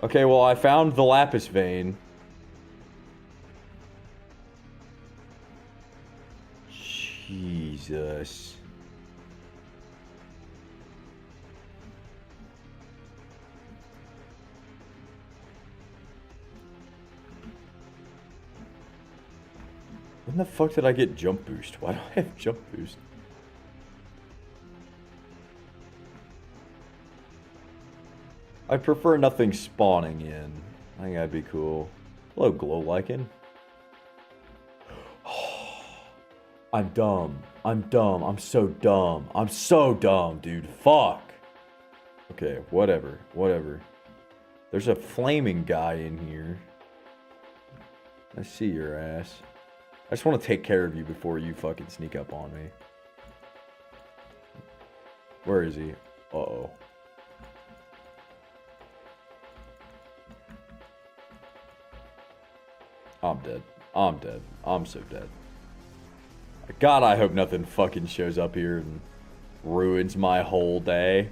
Okay, well, I found the lapis vein. Jesus. When the fuck did I get jump boost? Why do I have jump boost? I prefer nothing spawning in. I think that'd be cool. Hello, glow lichen. I'm dumb. I'm dumb. I'm so dumb. I'm so dumb, dude. Fuck. Okay, whatever. There's a flaming guy in here. I see your ass. I just want to take care of you before you fucking sneak up on me. Where is he? Uh-oh. I'm dead. I'm so dead. God, I hope nothing fucking shows up here and ruins my whole day.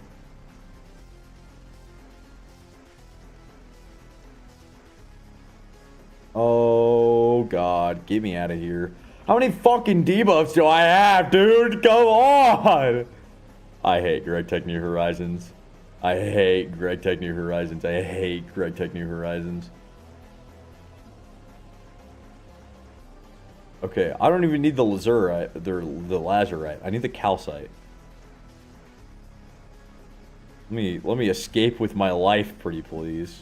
Oh, God. Get me out of here. How many fucking debuffs do I have, dude? Go on! I hate TECH New Horizons. I hate TECH New Horizons. I hate TECH New Horizons. Okay, I don't even need the lazurite, the lazurite. I need the calcite. Let me escape with my life, pretty please.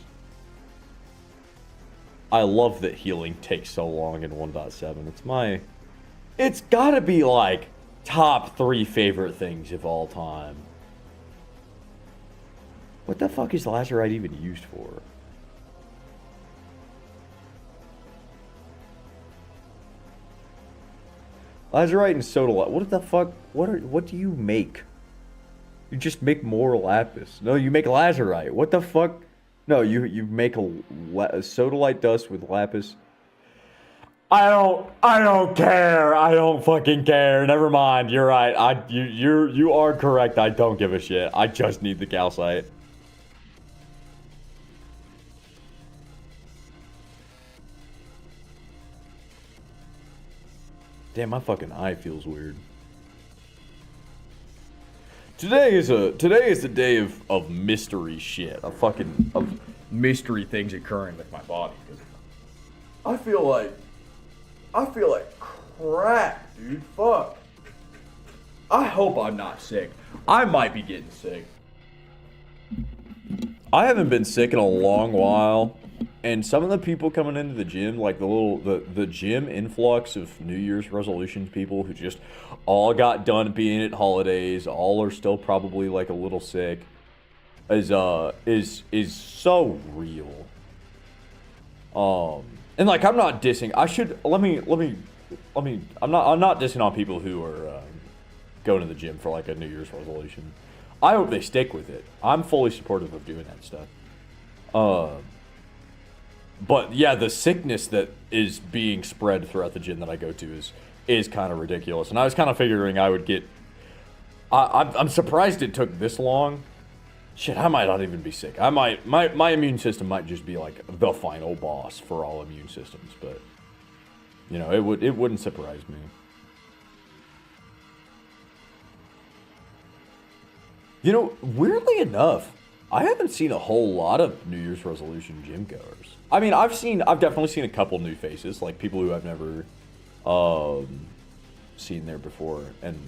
I love that healing takes so long in 1.7. It's gotta be like top 3 favorite things of all time. What the fuck is lazurite even used for? Lazurite and sodalite. What the fuck? What do you make? You just make more lapis. No, you make lazurite. What the fuck? No, you make a sodalite dust with lapis. I don't care. I don't fucking care. Never mind. You're right. You are correct. I don't give a shit. I just need the calcite. Damn, my fucking eye feels weird. Today is a day of mystery shit. Of mystery things occurring with my body. I feel like crap, dude. Fuck. I hope I'm not sick. I might be getting sick. I haven't been sick in a long while. And some of the people coming into the gym, like the gym influx of New Year's resolutions people who just all got done being at holidays, all are still probably like a little sick, is so real. And like I'm not dissing. I'm not dissing on people who are going to the gym for like a New Year's resolution. I hope they stick with it. I'm fully supportive of doing that stuff. But yeah, the sickness that is being spread throughout the gym that I go to is kind of ridiculous. And I was kind of figuring I would get... I'm surprised it took this long. Shit, I might not even be sick. My immune system might just be like the final boss for all immune systems. But, you know, it wouldn't surprise me. You know, weirdly enough, I haven't seen a whole lot of New Year's resolution gym goers. I mean, I've definitely seen a couple new faces, like people who I've never seen there before. And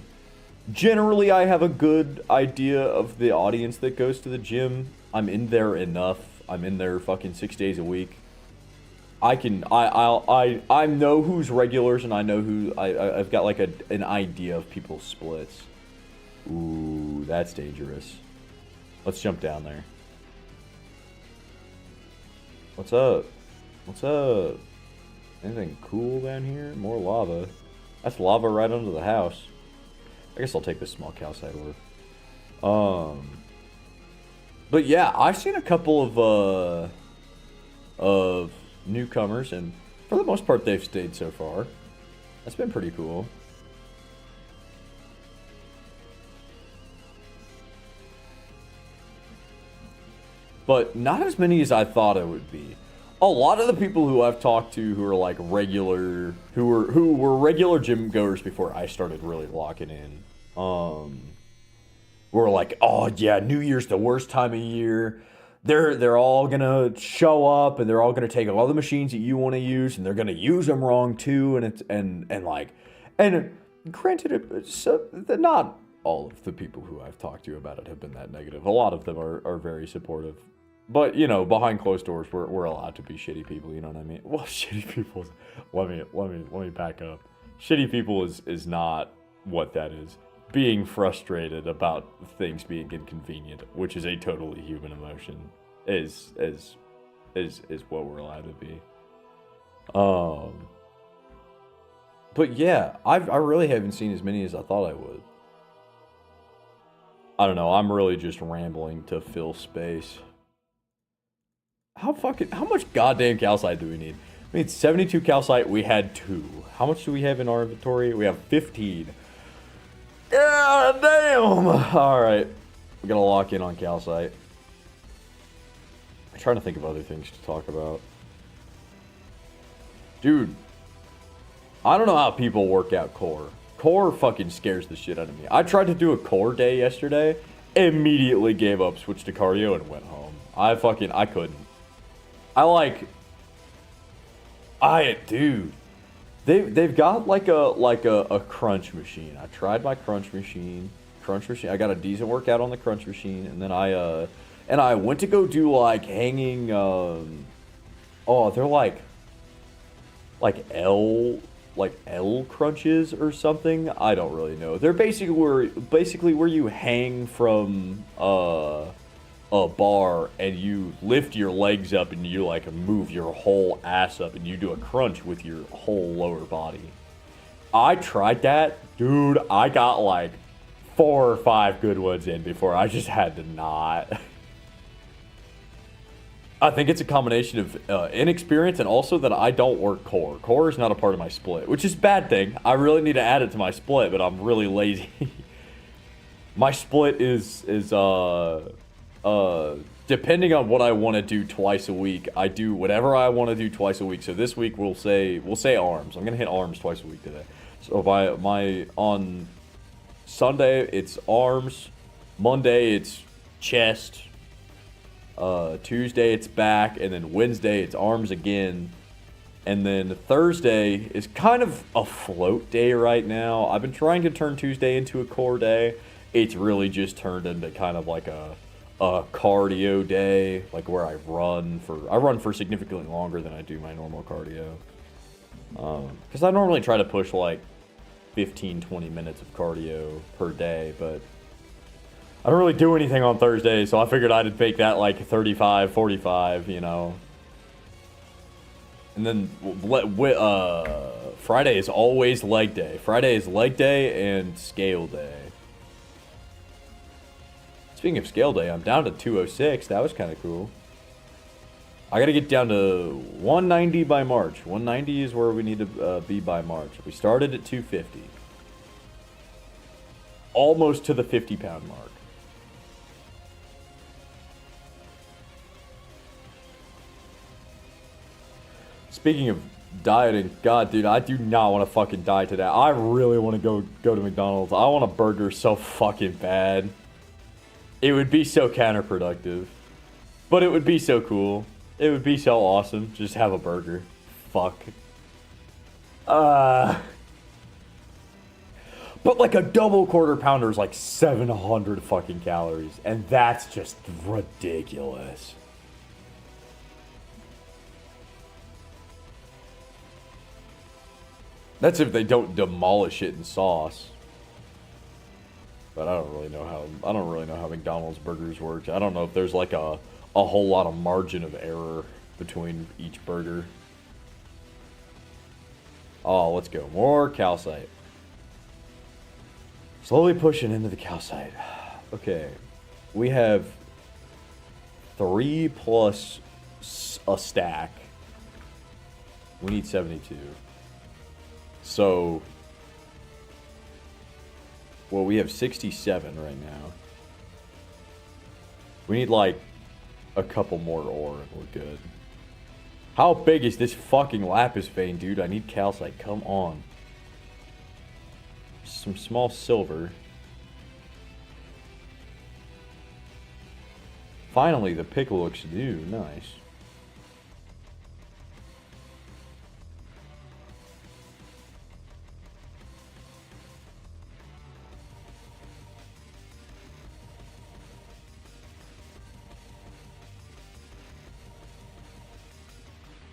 generally, I have a good idea of the audience that goes to the gym. I'm in there enough. I'm in there fucking 6 days a week. I know who's regulars, and I know who I've got like an idea of people's splits. Ooh, that's dangerous. Let's jump down there. What's up? What's up? Anything cool down here? More lava. That's lava right under the house. I guess I'll take this small calcite ore. But yeah, I've seen a couple of newcomers, and for the most part, they've stayed so far. That's been pretty cool. But not as many as I thought it would be. A lot of the people who I've talked to who are like regular, who were regular gym goers before I started really locking in, were like, oh yeah, New Year's the worst time of year. They're all gonna show up and they're all gonna take all the machines that you want to use and they're gonna use them wrong too. And granted, not all of the people who I've talked to about it have been that negative. A lot of them are very supportive. But, you know, behind closed doors, we're allowed to be shitty people, you know what I mean? Well, shitty people, let me back up. Shitty people is not what that is. being frustrated about things being inconvenient, which is a totally human emotion, is what we're allowed to be. But yeah, I really haven't seen as many as I thought I would. I don't know, I'm really just rambling to fill space. How much goddamn calcite do we need? We need 72 calcite, we had 2. How much do we have in our inventory? We have 15. God damn! Alright, we gotta lock in on calcite. I'm trying to think of other things to talk about. Dude, I don't know how people work out core. Core fucking scares the shit out of me. I tried to do a core day yesterday, immediately gave up, switched to cardio, and went home. I couldn't. Dude, they've got like a crunch machine. I tried my crunch machine. I got a decent workout on the crunch machine, and then I went to go do like hanging. They're like L crunches or something. I don't really know. They're basically where you hang from a bar and you lift your legs up and you like move your whole ass up and you do a crunch with your whole lower body. I tried that, dude. I got like 4 or 5 good ones in before I just had to not. I think it's a combination of inexperience and also that I don't work core. Core is not a part of my split, which is a bad thing. I really need to add it to my split, but I'm really lazy. My split is depending on what I want to do twice a week. I do whatever I want to do twice a week. So this week we'll say arms. I'm gonna hit arms twice a week today. So on Sunday it's arms, Monday it's chest. Tuesday it's back, and then Wednesday it's arms again, and then Thursday is kind of a float day right now. I've been trying to turn Tuesday into a core day. It's really just turned into kind of like a cardio day, like where I run for significantly longer than I do my normal cardio. Because I normally try to push like 15-20 minutes of cardio per day, but I don't really do anything on Thursday, so I figured I'd make that like 35, 45, you know. And then Friday is always leg day. Friday is leg day and scale day. Speaking of scale day, I'm down to 206. That was kind of cool. I got to get down to 190 by March. 190 is where we need to be by March. We started at 250. Almost to the 50-pound mark. Speaking of dieting, God, dude, I do not want to fucking die today. I really want to go to McDonald's. I want a burger so fucking bad. It would be so counterproductive. But it would be so cool. It would be so awesome. Just have a burger. Fuck. But like a double quarter pounder is like 700 fucking calories. And that's just ridiculous. That's if they don't demolish it in sauce. But I don't really know how McDonald's burgers work. I don't know if there's like a whole lot of margin of error between each burger. Oh, let's go. More calcite. Slowly pushing into the calcite. Okay. We have 3 plus a stack. We need 72. So, well, we have 67 right now. We need like a couple more ore and we're good. How big is this fucking lapis vein, dude? I need calcite. Come on. Some small silver. Finally, the pick looks new. Nice.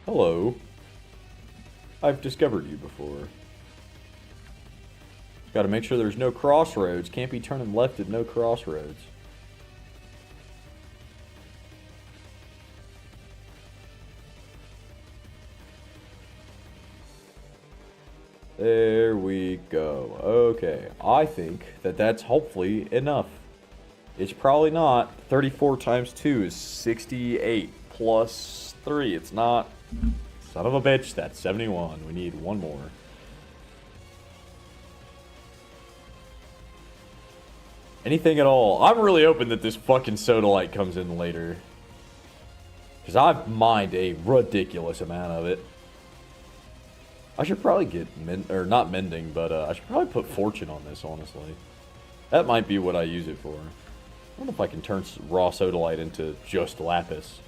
Hello. I've discovered you before. Gotta make sure there's no crossroads. Can't be turning left at no crossroads. There we go. Okay, I think that that's hopefully enough. It's probably not. 34 times 2 is 68 plus 3. It's not. Son of a bitch, that's 71. We need one more. Anything at all. I'm really hoping that this fucking sodalite comes in later. Because I've mined a ridiculous amount of it. I should probably get, not mending, but I should probably put fortune on this, honestly. That might be what I use it for. I don't know if I can turn raw sodalite into just lapis.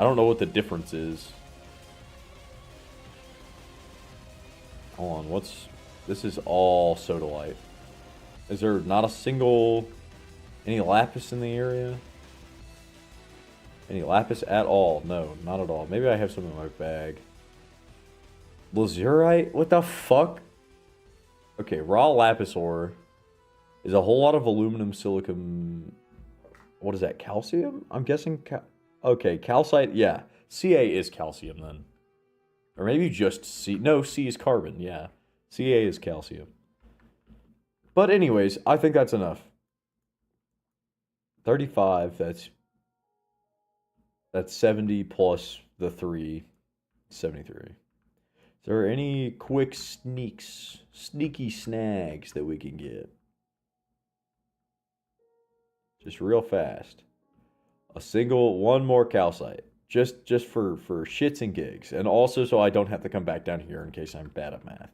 I don't know what the difference is. Hold on, this is all sodalite. Is there not a single, any lapis in the area? Any lapis at all? No, not at all. Maybe I have some in my bag. Lazurite? What the fuck? Okay, raw lapis ore is a whole lot of aluminum, silicon. What is that? Calcium? I'm guessing. Okay, calcite. Yeah, Ca is calcium then, or maybe just C. No, C is carbon. Yeah, Ca is calcium. But anyways, I think that's enough. 35. That's 70 plus the 3, 73. Is there any quick sneaky snags that we can get? Just real fast. One more calcite. Just for shits and gigs. And also so I don't have to come back down here in case I'm bad at math.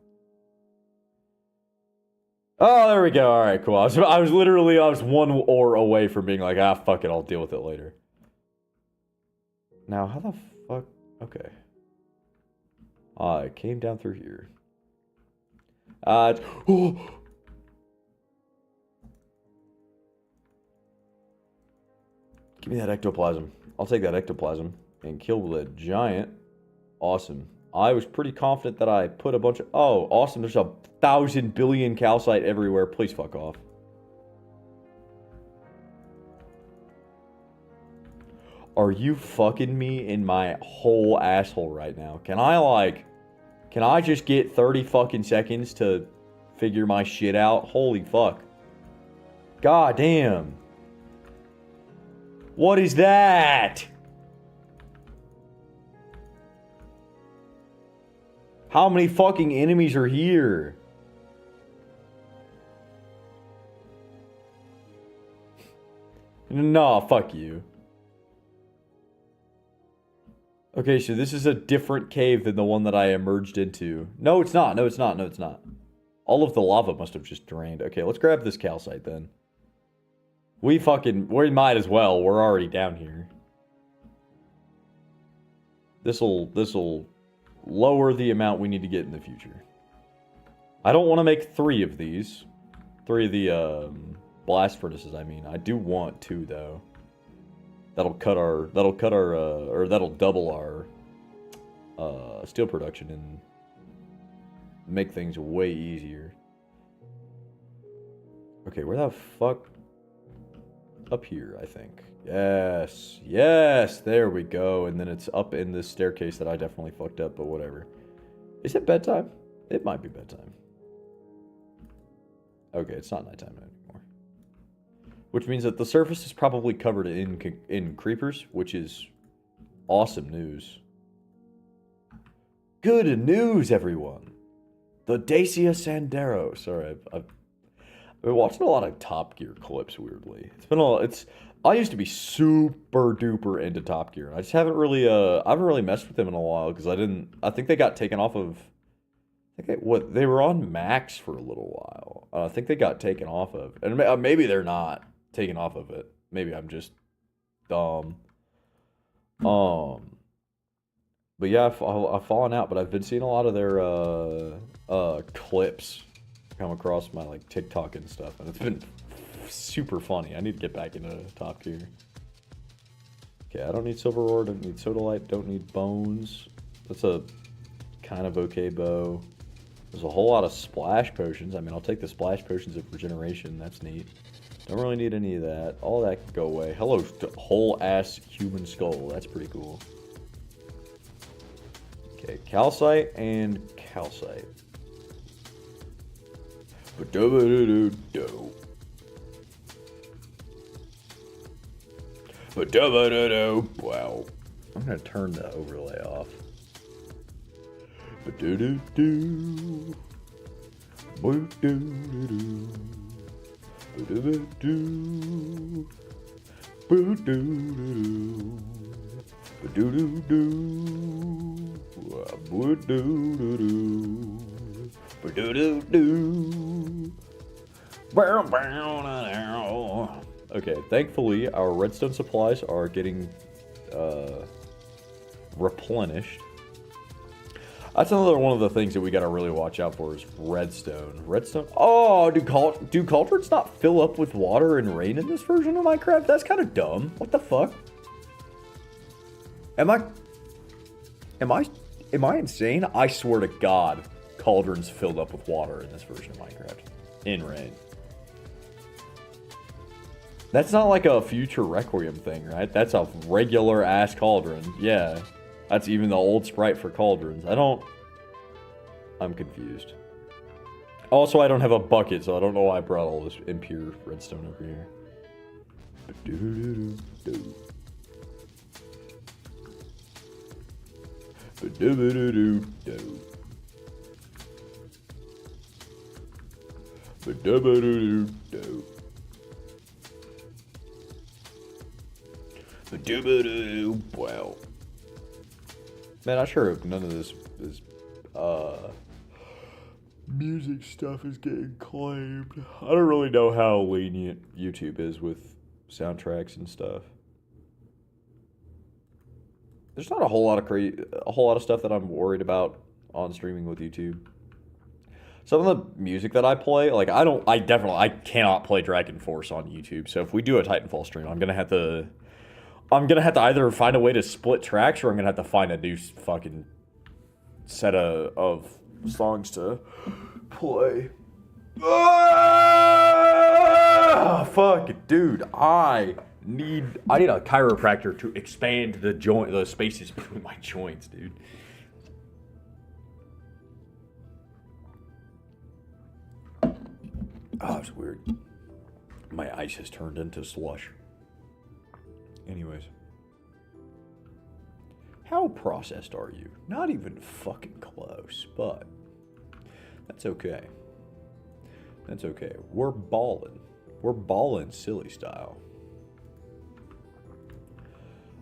Oh, there we go. Alright, cool. I was literally one ore away from being like, ah, fuck it, I'll deal with it later. Now, how the fuck? Okay. I came down through here. Oh! Give me that ectoplasm. I'll take that ectoplasm and kill the giant. Awesome. I was pretty confident that I put a bunch of... Oh, awesome. There's 1,000 billion calcite everywhere. Please fuck off. Are you fucking me in my whole asshole right now? Can I just get 30 fucking seconds to figure my shit out? Holy fuck. God damn. What is that? How many fucking enemies are here? Nah, fuck you. Okay, so this is a different cave than the one that I emerged into. No, it's not. No, it's not. No, it's not. All of the lava must have just drained. Okay, let's grab this calcite then. We might as well. We're already down here. This'll lower the amount we need to get in the future. I don't want to make 3 of these. 3 of the blast furnaces, I mean. I do want 2 though. That'll double our steel production and make things way easier. Okay, where the fuck? Up here, I think. Yes, yes, there we go. And then it's up in this staircase that I definitely fucked up, but whatever. Is it bedtime? It might be bedtime. Okay, it's not nighttime anymore. Which means that the surface is probably covered in creepers, which is awesome news. Good news, everyone! The Dacia Sandero. Sorry, I've been watching a lot of Top Gear clips, weirdly. I used to be super duper into Top Gear. I just haven't really messed with them in a while, because I think they got taken off of, they were on Max for a little while. I think they got taken off of, and maybe they're not taken off of it. Maybe I'm just dumb. But yeah, I've fallen out, but I've been seeing a lot of their clips come across my like TikTok and stuff, and it's been super funny. I need to get back into Top Gear. Okay, I don't need silver ore, don't need sodalite, don't need bones. That's a kind of okay bow. There's a whole lot of splash potions. I mean, I'll take the splash potions of regeneration. That's neat. Don't really need any of that. All that can go away. Hello, whole-ass human skull. That's pretty cool. Okay, calcite and calcite. Ba-da-ba-da-do-do. Ba-da-ba-da-do. Wow. I'm going to turn the overlay off. Ba-do-do-do. Ba-do-do-do. Ba-do-do-do. Ba-do-do-do. Ba-do-do-do. Ba-do-do-do. Ba-do-do-do. Okay, thankfully our redstone supplies are getting replenished. That's another one of the things that we gotta really watch out for is redstone. Redstone? Oh, do cauldrons not fill up with water and rain in this version of Minecraft? That's kind of dumb. What the fuck? Am I insane? I swear to God, cauldrons filled up with water in this version of Minecraft. In rain. That's not like a future Requiem thing, right? That's a regular ass cauldron. Yeah. That's even the old sprite for cauldrons. I'm confused. Also, I don't have a bucket, so I don't know why I brought all this impure redstone over here. Wow. Man, I sure hope none of this music stuff is getting claimed. I don't really know how lenient YouTube is with soundtracks and stuff. There's not a whole lot of stuff that I'm worried about on streaming with YouTube. Some of the music that I play, like I cannot play Dragon Force on YouTube. So if we do a Titanfall stream, I'm gonna have to either find a way to split tracks, or I'm gonna have to find a new fucking set of songs to play. Ah, fuck, dude! I need a chiropractor to expand the spaces between my joints, dude. Oh, it's weird. My ice has turned into slush. Anyways. How processed are you? Not even fucking close, but that's okay. That's okay. We're balling. We're balling silly style.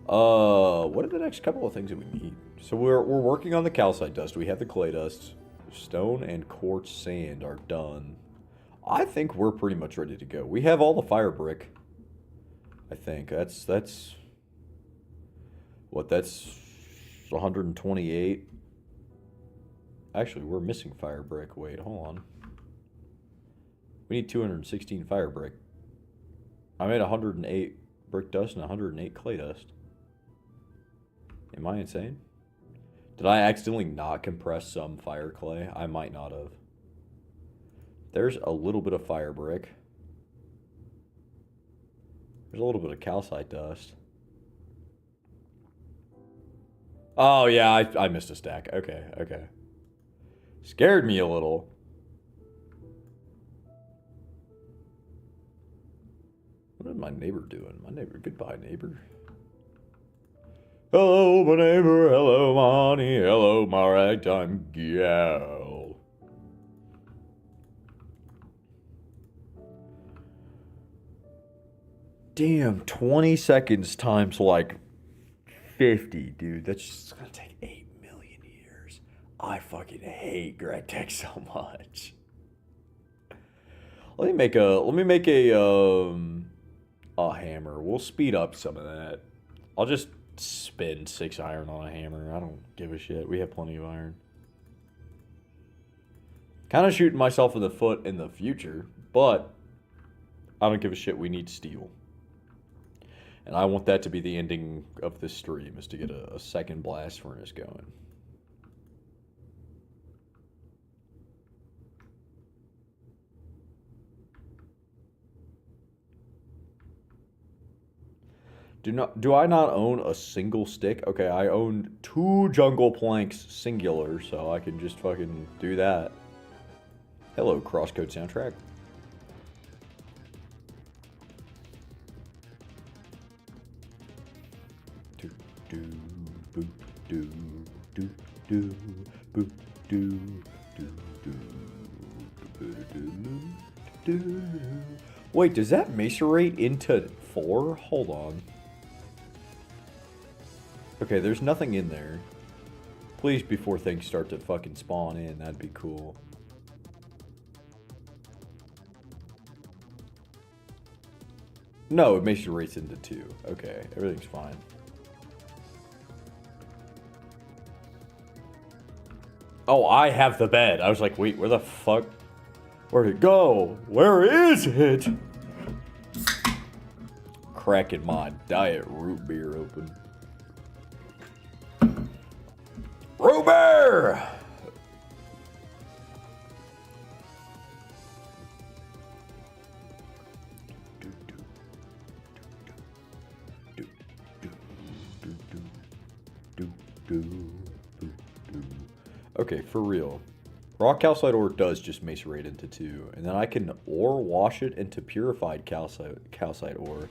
What are the next couple of things that we need? So we're working on the calcite dust. We have the clay dust. Stone and quartz sand are done. I think we're pretty much ready to go. We have all the fire brick. I think that's 128. Actually, we're missing fire brick. Wait, hold on. We need 216 fire brick. I made 108 brick dust and 108 clay dust. Am I insane? Did I accidentally not compress some fire clay? I might not have. There's a little bit of fire brick. There's a little bit of calcite dust. Oh, yeah, I missed a stack. Okay. Scared me a little. What is my neighbor doing? My neighbor, goodbye, neighbor. Hello, my neighbor. Hello, my honey. Hello, my ragtime gal. Damn, 20 seconds times like 50, dude. That's just gonna take 8 million years. I fucking hate gREEG so much. Let me make a hammer. We'll speed up some of that. I'll just spin 6 iron on a hammer. I don't give a shit. We have plenty of iron. Kind of shooting myself in the foot in the future, but I don't give a shit. We need steel. And I want that to be the ending of this stream, is to get a second blast furnace going. Do I not own a single stick? Okay, I own 2 jungle planks singular, so I can just fucking do that. Hello, crosscode soundtrack. Do do boop do do do boop do do do. Wait, does that macerate into 4? Hold on. Okay, there's nothing in there. Please, before things start to fucking spawn in, that'd be cool. No, it macerates into 2. Okay, everything's fine. Oh, I have the bed. I was like, wait, where the fuck? Where'd it go? Where is it? Cracking my diet root beer open. Root beer! Okay, for real. Raw calcite ore does just macerate into 2, and then I can ore wash it into purified calcite ore,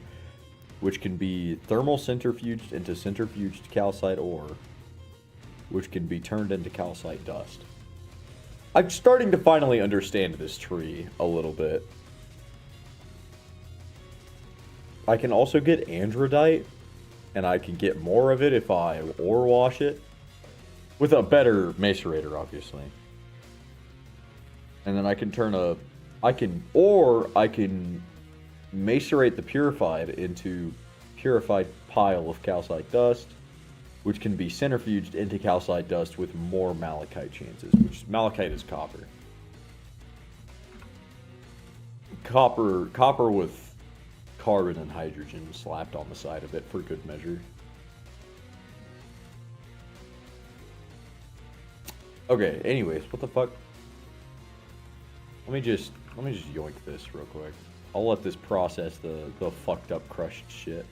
which can be thermal centrifuged into centrifuged calcite ore, which can be turned into calcite dust. I'm starting to finally understand this tree a little bit. I can also get androdite, and I can get more of it if I ore wash it. With a better macerator, obviously. And then I can turn I can macerate the purified into purified pile of calcite dust, which can be centrifuged into calcite dust with more malachite chances, which malachite is copper. Copper with carbon and hydrogen slapped on the side of it for good measure. Okay, anyways, what the fuck? Let me just yoink this real quick. I'll let this process the fucked up crushed shit.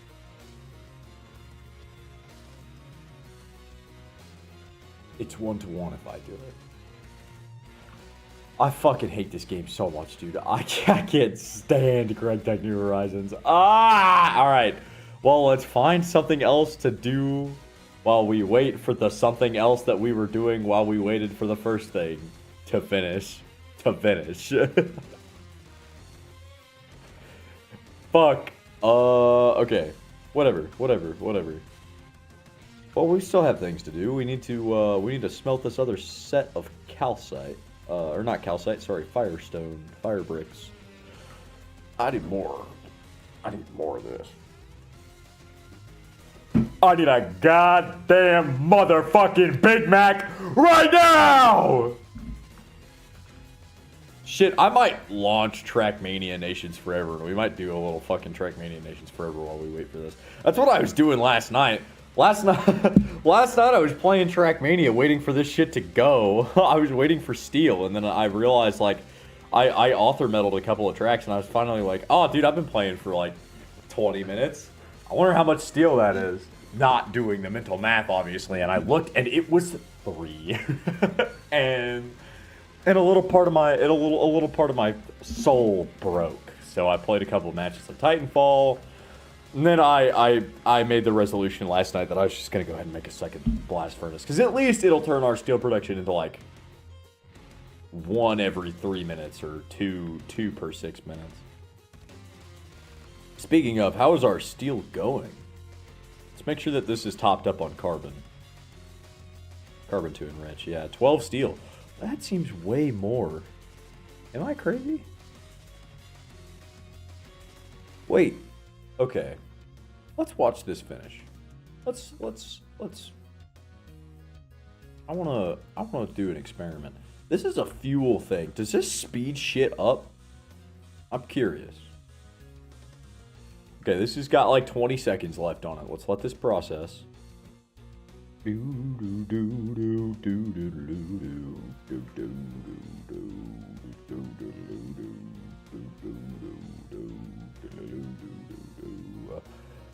It's 1-to-1 if I do it. I fucking hate this game so much, dude. I can't stand TECH New Horizons. Alright. Well, let's find something else to do while we wait for the something else that we were doing while we waited for the first thing to finish. Fuck. Okay. Whatever. Well, we still have things to do. We need to smelt this other set of calcite. Or not calcite, sorry, firestone. Fire bricks. I need more. I need more of this. I need a goddamn motherfucking Big Mac right now! Shit, I might launch Trackmania Nations Forever, and we might do a little fucking Trackmania Nations Forever while we wait for this. That's what I was doing last night. Last night I was playing Trackmania, waiting for this shit to go. I was waiting for steel, and then I realized, like, I author meddled a couple of tracks, and I was finally like, oh, dude, I've been playing for, like, 20 minutes. I wonder how much steel that is. Not doing the mental math, obviously, and I looked, and it was 3. and a little part of my soul broke. So I played a couple of matches of Titanfall, and then I made the resolution last night that I was just gonna go ahead and make a second blast furnace, because at least it'll turn our steel production into like 1 every 3 minutes or 2 per 6 minutes. Speaking of, how is our steel going? Let's make sure that this is topped up on carbon. Carbon to enrich, yeah. 12 steel. That seems way more. Am I crazy? Wait. Okay. Let's watch this finish. Let's I wanna do an experiment. This is a fuel thing. Does this speed shit up? I'm curious. Okay, this has got like 20 seconds left on it. Let's let this process.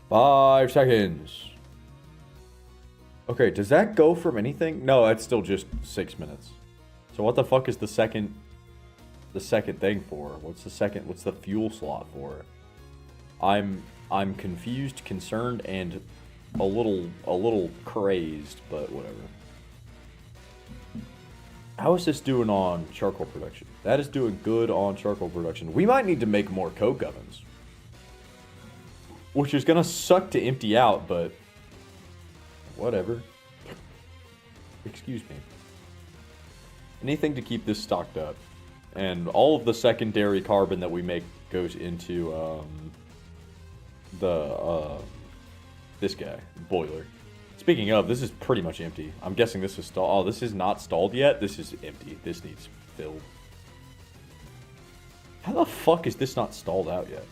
5 seconds. Okay, does that go from anything? No, that's still just 6 minutes. So what the fuck is the second thing for? What's the fuel slot for? I'm confused, concerned, and a little crazed, but whatever. How is this doing on charcoal production? That is doing good on charcoal production. We might need to make more coke ovens. Which is gonna suck to empty out, but whatever. Excuse me. Anything to keep this stocked up. And all of the secondary carbon that we make goes into this guy, boiler. Speaking of, this is pretty much empty. I'm guessing this is stalled. Oh, this is not stalled yet. This is empty. This needs filled. How the fuck is this not stalled out yet?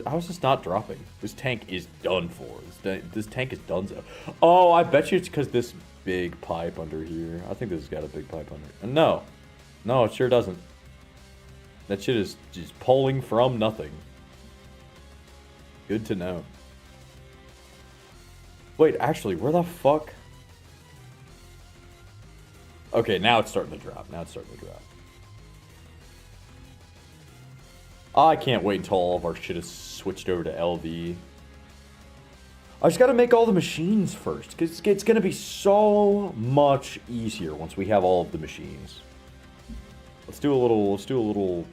How is this not dropping? This tank is done for. This tank is donezo. Oh, I bet you it's because this big pipe under here. I think this has got a big pipe under it. No. No, it sure doesn't. That shit is just pulling from nothing. Good to know. Wait, actually, where the fuck? Okay, now it's starting to drop. I can't wait until all of our shit is switched over to LV. I just gotta make all the machines first, because it's gonna be so much easier once we have all of the machines. Let's do a little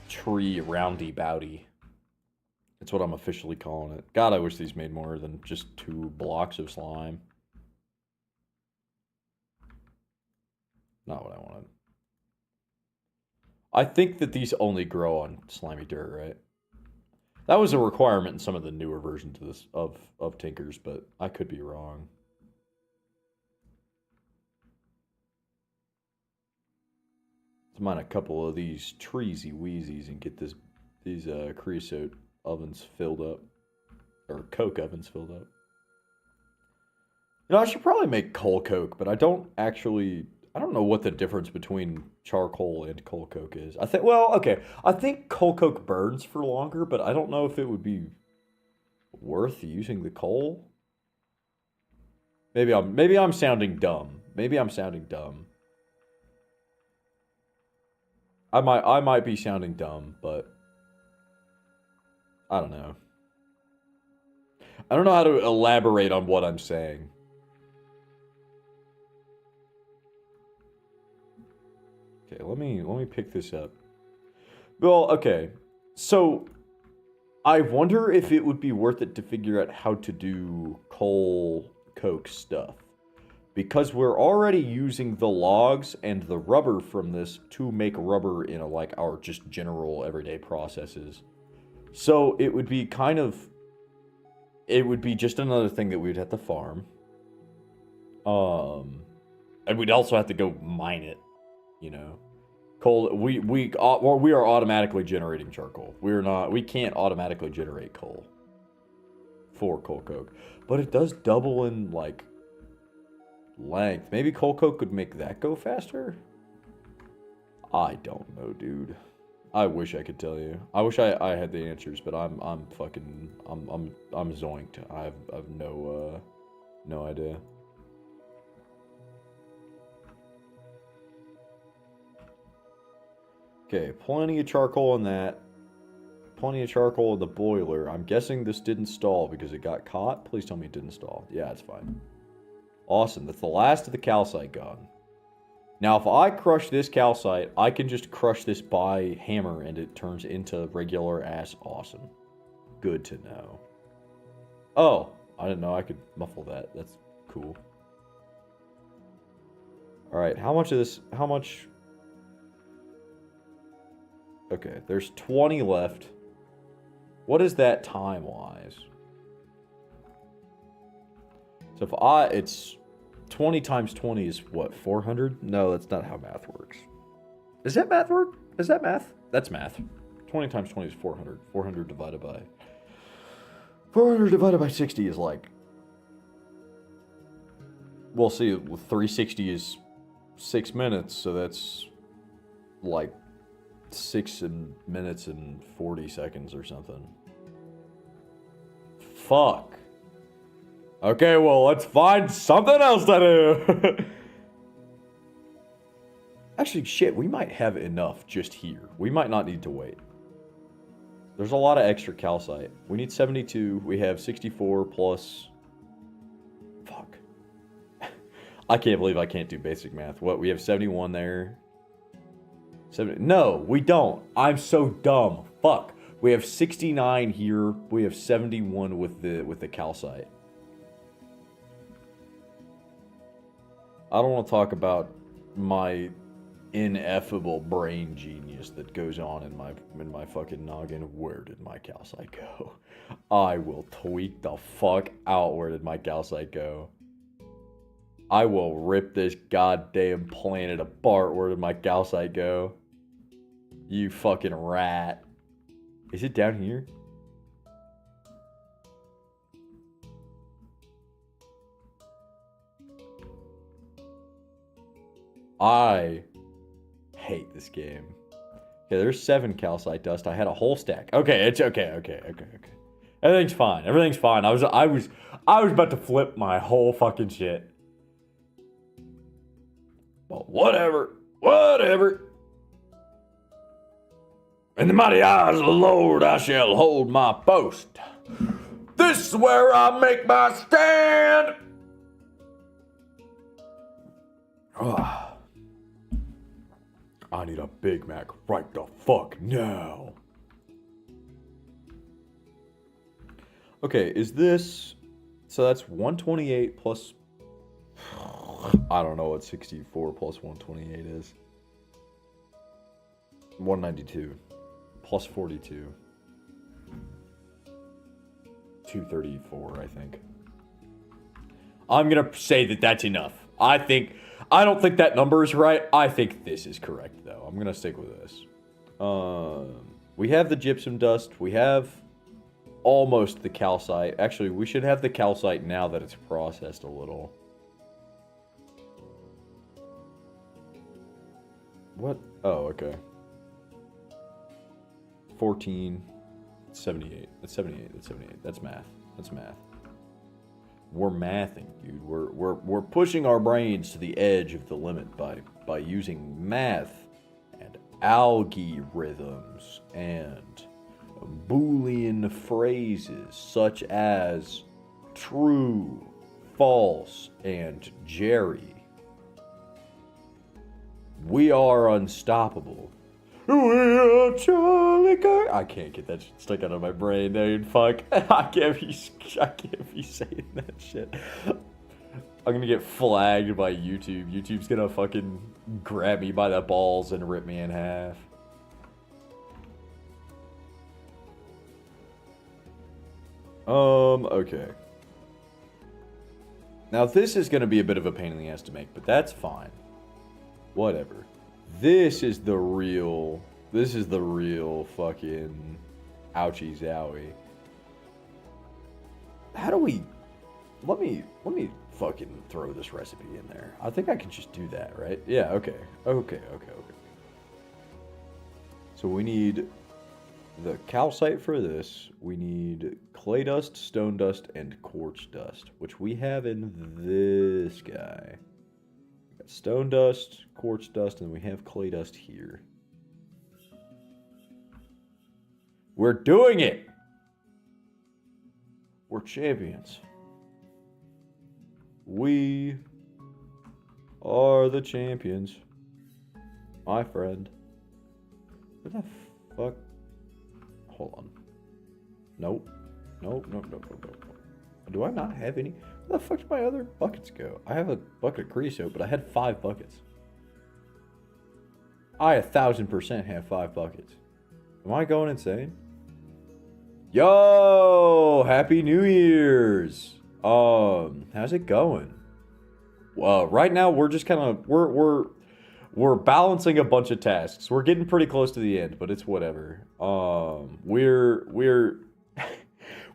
tree roundy bouty. That's what I'm officially calling it. God, I wish these made more than just 2 blocks of slime. Not what I wanted. I think that these only grow on slimy dirt, right? That was a requirement in some of the newer versions of this of Tinkers, but I could be wrong. Let's mine a couple of these treesy wheezies and get these creosote ovens filled up, or coke ovens filled up. You know, I should probably make coal coke, but I don't know what the difference between charcoal and coal coke is. I think coal coke burns for longer, but I don't know if it would be worth using the coal. Maybe I'm sounding dumb. I might be sounding dumb, but I don't know. I don't know how to elaborate on what I'm saying. Okay, let me pick this up. Well, okay. So I wonder if it would be worth it to figure out how to do coal coke stuff. Because we're already using the logs and the rubber from this to make rubber in like our just general everyday processes. So it would be just another thing that we'd have to farm. And we'd also have to go mine it, you know. Coal, we are automatically generating charcoal. We can't automatically generate coal for coal coke. But it does double in, like, length. Maybe coal coke could make that go faster? I don't know, dude. I wish I could tell you. I wish I had the answers, but I'm zoinked. I have no idea. Okay, plenty of charcoal in that. Plenty of charcoal in the boiler. I'm guessing this didn't stall because it got caught. Please tell me it didn't stall. Yeah, it's fine. Awesome. That's the last of the calcite gone. Now, if I crush this calcite, I can just crush this by hammer and it turns into regular ass awesome. Good to know. Oh, I didn't know I could muffle that. That's cool. Alright, how much of this... How much... Okay, there's 20 left. What is that time-wise? So if it's 20 times 20 is what, 400? No, that's not how math works. Is that math work? Is that math? That's math. 20 times 20 is 400. 400 divided by 60 is like... We'll see, 360 is 6 minutes, so that's like 6 minutes and 40 seconds or something. fuck. Okay, well, let's find something else to do. Actually, shit, we might have enough just here. We might not need to wait. There's a lot of extra calcite. We need 72. We have 64 plus... Fuck. I can't believe I can't do basic math. What, we have 71 there? 70... No, we don't. I'm so dumb. Fuck. We have 69 here. We have 71 with the calcite. I don't want to talk about my ineffable brain genius that goes on in my fucking noggin. Where did my calcite go? I will tweak the fuck out. Where did my calcite go? I will rip this goddamn planet apart. Where did my calcite go? You fucking rat. Is it down here? I hate this game. Okay, there's 7 calcite dust. I had a whole stack. Okay, it's okay. Everything's fine. Everything's fine. I was about to flip my whole fucking shit. Well, whatever. In the mighty eyes of the Lord, I shall hold my post. This is where I make my stand. I need a Big Mac right the fuck now. Okay, is this... So that's 128 plus... I don't know what 64 plus 128 is. 192 plus 42. 234, I think. I'm gonna say that that's enough. I don't think that number is right. I think this is correct, though. I'm gonna stick with this. We have the gypsum dust. We have almost the calcite. Actually, we should have the calcite now that it's processed a little. What? Oh, okay. 14, 78. That's 78. That's 78. That's math. That's math. We're mathing, dude. We're pushing our brains to the edge of the limit by using math and algorithms and Boolean phrases such as true, false, and Jerry. We are unstoppable. We are Charlie Kirk. I can't get that shit stuck out of my brain, dude. Fuck. I can't be saying that shit. I'm gonna get flagged by YouTube. YouTube's gonna fucking grab me by the balls and rip me in half. Okay. Now this is gonna be a bit of a pain in the ass to make, but that's fine. Whatever. This is the real fucking ouchie zowie. How do we... Let me fucking throw this recipe in there. I think I can just do that, right? Yeah, okay. Okay. So we need the calcite for this. We need clay dust, stone dust, and quartz dust, which we have in this guy. Stone dust, quartz dust, and we have clay dust here. We're doing it! We're champions. We are the champions. My friend. What the fuck? Hold on. Nope. Nope. Do I not have any? Where the fuck did my other buckets go? I have a bucket of creosote, but I had 5 buckets. I 1000% have 5 buckets. Am I going insane? Yo! Happy New Year's! How's it going? Right now we're just kind of we're balancing a bunch of tasks. We're getting pretty close to the end, but it's whatever. We're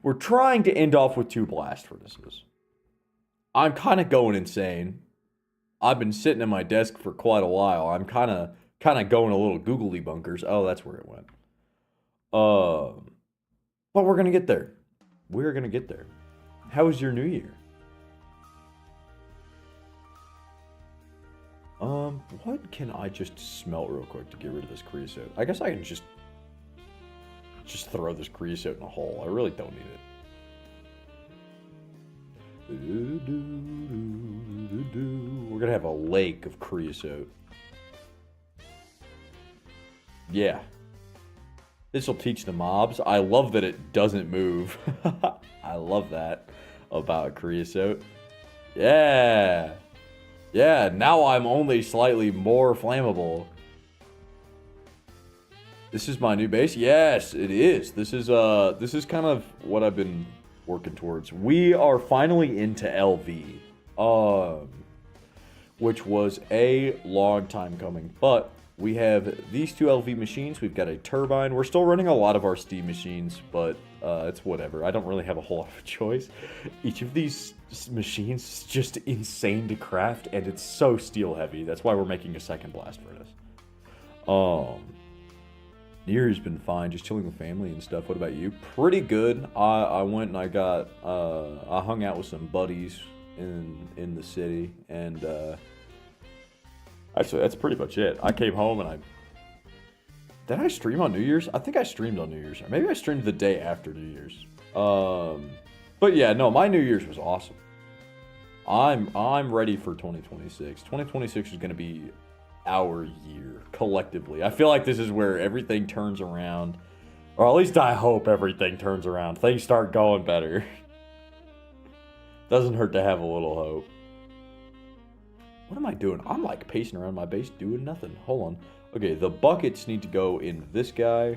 we're trying to end off with 2 blast furnaces. I'm kind of going insane. I've been sitting at my desk for quite a while. I'm kind of going a little googly bunkers. Oh, that's where it went. But we're gonna get there. we're gonna get there. How was your new year? What can I just smelt real quick to get rid of this creosote? I guess I can just throw this creosote in a hole. I really don't need it. We're gonna have a lake of creosote. Yeah. This will teach the mobs. I love that it doesn't move. I love that about creosote. Yeah. Yeah, now I'm only slightly more flammable. This is my new base? Yes, it is. This is kind of what I've been working towards. We are finally into LV. Which was a long time coming. But we have these two LV machines. We've got a turbine. We're still running a lot of our steam machines, but it's whatever. I don't really have a whole lot of choice. Each of these machines is just insane to craft, and it's so steel heavy. That's why we're making a second blast furnace. New Year's been fine, just chilling with family and stuff. What about you? Pretty good. I went and I hung out with some buddies in the city, and actually that's pretty much it. I came home and did I stream on New Year's? I think I streamed on New Year's, or maybe I streamed the day after New Year's. But yeah, no, my New Year's was awesome. I'm ready for 2026. 2026 is going to be our year collectively. I feel like this is where everything turns around, or at least I hope everything turns around. Things start going better. Doesn't hurt to have a little hope. What am I doing? I'm like pacing around my base doing nothing. Hold on. Okay, the buckets need to go in this guy.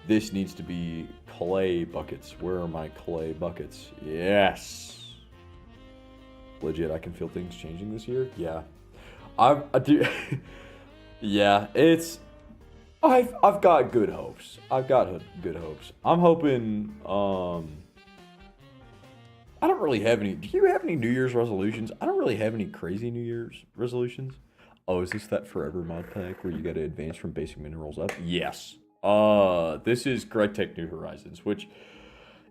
This needs to be clay buckets. Where are my clay buckets? Yes. Legit, I can feel things changing this year. Yeah. I do. Yeah, I've got good hopes. I've got good hopes. I'm hoping, I don't really have any. Do you have any New Year's resolutions? I don't really have any crazy New Year's resolutions. Oh, is this that forever mod pack where you gotta advance from basic minerals up? Yes. This is TECH New Horizons, which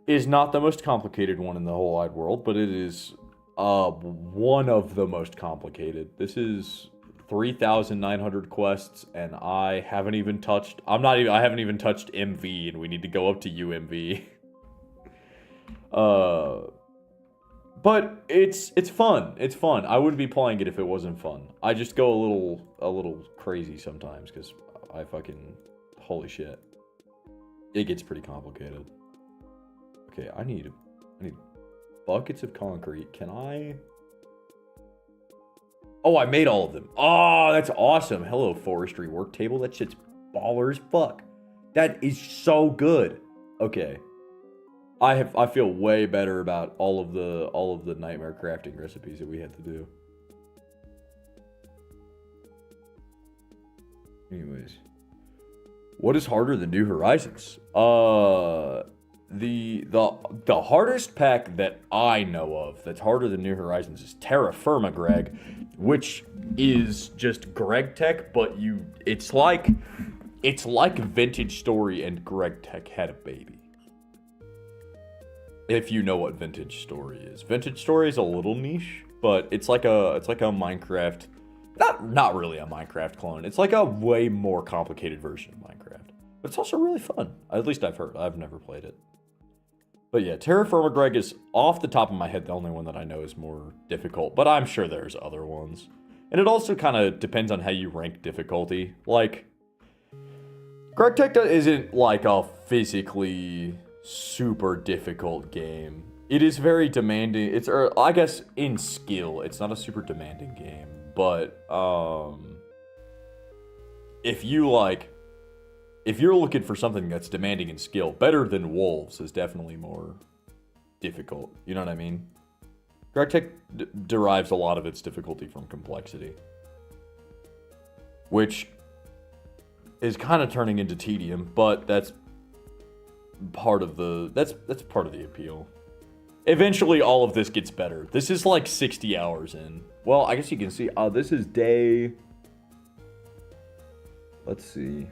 is not the most complicated one in the whole wide world, but it is one of the most complicated. This is 3,900 quests, and I haven't even touched. I haven't even touched MV, and we need to go up to UMV. But it's fun. It's fun. I wouldn't be playing it if it wasn't fun. I just go a little crazy sometimes because I fucking holy shit. It gets pretty complicated. Okay, I need buckets of concrete. Can I? Oh, I made all of them. Oh, that's awesome. Hello, forestry work table. That shit's baller as fuck. That is so good. Okay. I feel way better about all of the nightmare crafting recipes that we had to do. Anyways, what is harder than New Horizons? The hardest pack that I know of that's harder than New Horizons is Terra Firma gREEG, which is just gREEG tech, but it's like Vintage Story and gREEG tech had a baby. If you know what Vintage Story is. Vintage Story is a little niche, but it's like a Minecraft, not really a Minecraft clone. It's like a way more complicated version of Minecraft. But it's also really fun. At least I've heard. I've never played it. But yeah, Terra Firma gREEG is off the top of my head the only one that I know is more difficult, but I'm sure there's other ones. And it also kind of depends on how you rank difficulty. Like, gREEG tech isn't like a physically super difficult game. It is very demanding. I guess in skill, it's not a super demanding game, but if you're looking for something that's demanding in skill, Better Than Wolves is definitely more difficult. You know what I mean? gREEG tech derives a lot of its difficulty from complexity, which is kind of turning into tedium, but that's part of the appeal. Eventually all of this gets better. This is like 60 hours in. Well, I guess you can see this is day, let's see,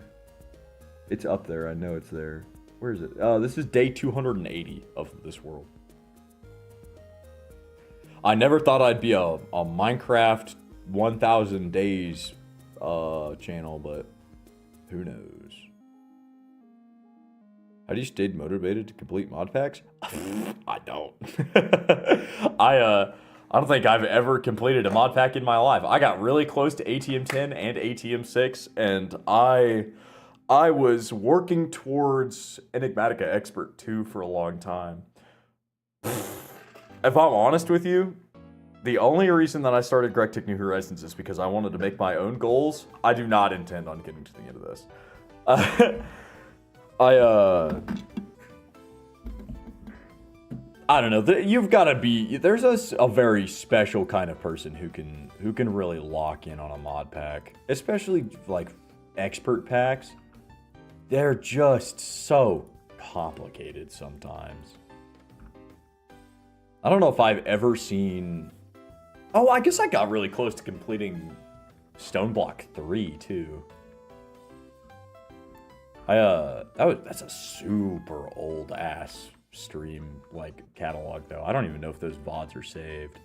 it's up there. I know it's there. Where is it? This is day 280 of this world. I never thought I'd be a Minecraft 1000 days channel, but who knows? How do you stay motivated to complete mod packs? I don't. I don't think I've ever completed a mod pack in my life. I got really close to ATM 10 and ATM 6, and I was working towards Enigmatica Expert 2 for a long time. If I'm honest with you, the only reason that I started TECH New Horizons is because I wanted to make my own goals. I do not intend on getting to the end of this. I don't know. You've got to be. There's a very special kind of person who can really lock in on a mod pack, especially like expert packs. They're just so complicated sometimes. I don't know if I've ever seen. Oh, I guess I got really close to completing Stoneblock 3 too. That's a super old ass stream like catalog though. I don't even know if those VODs are saved.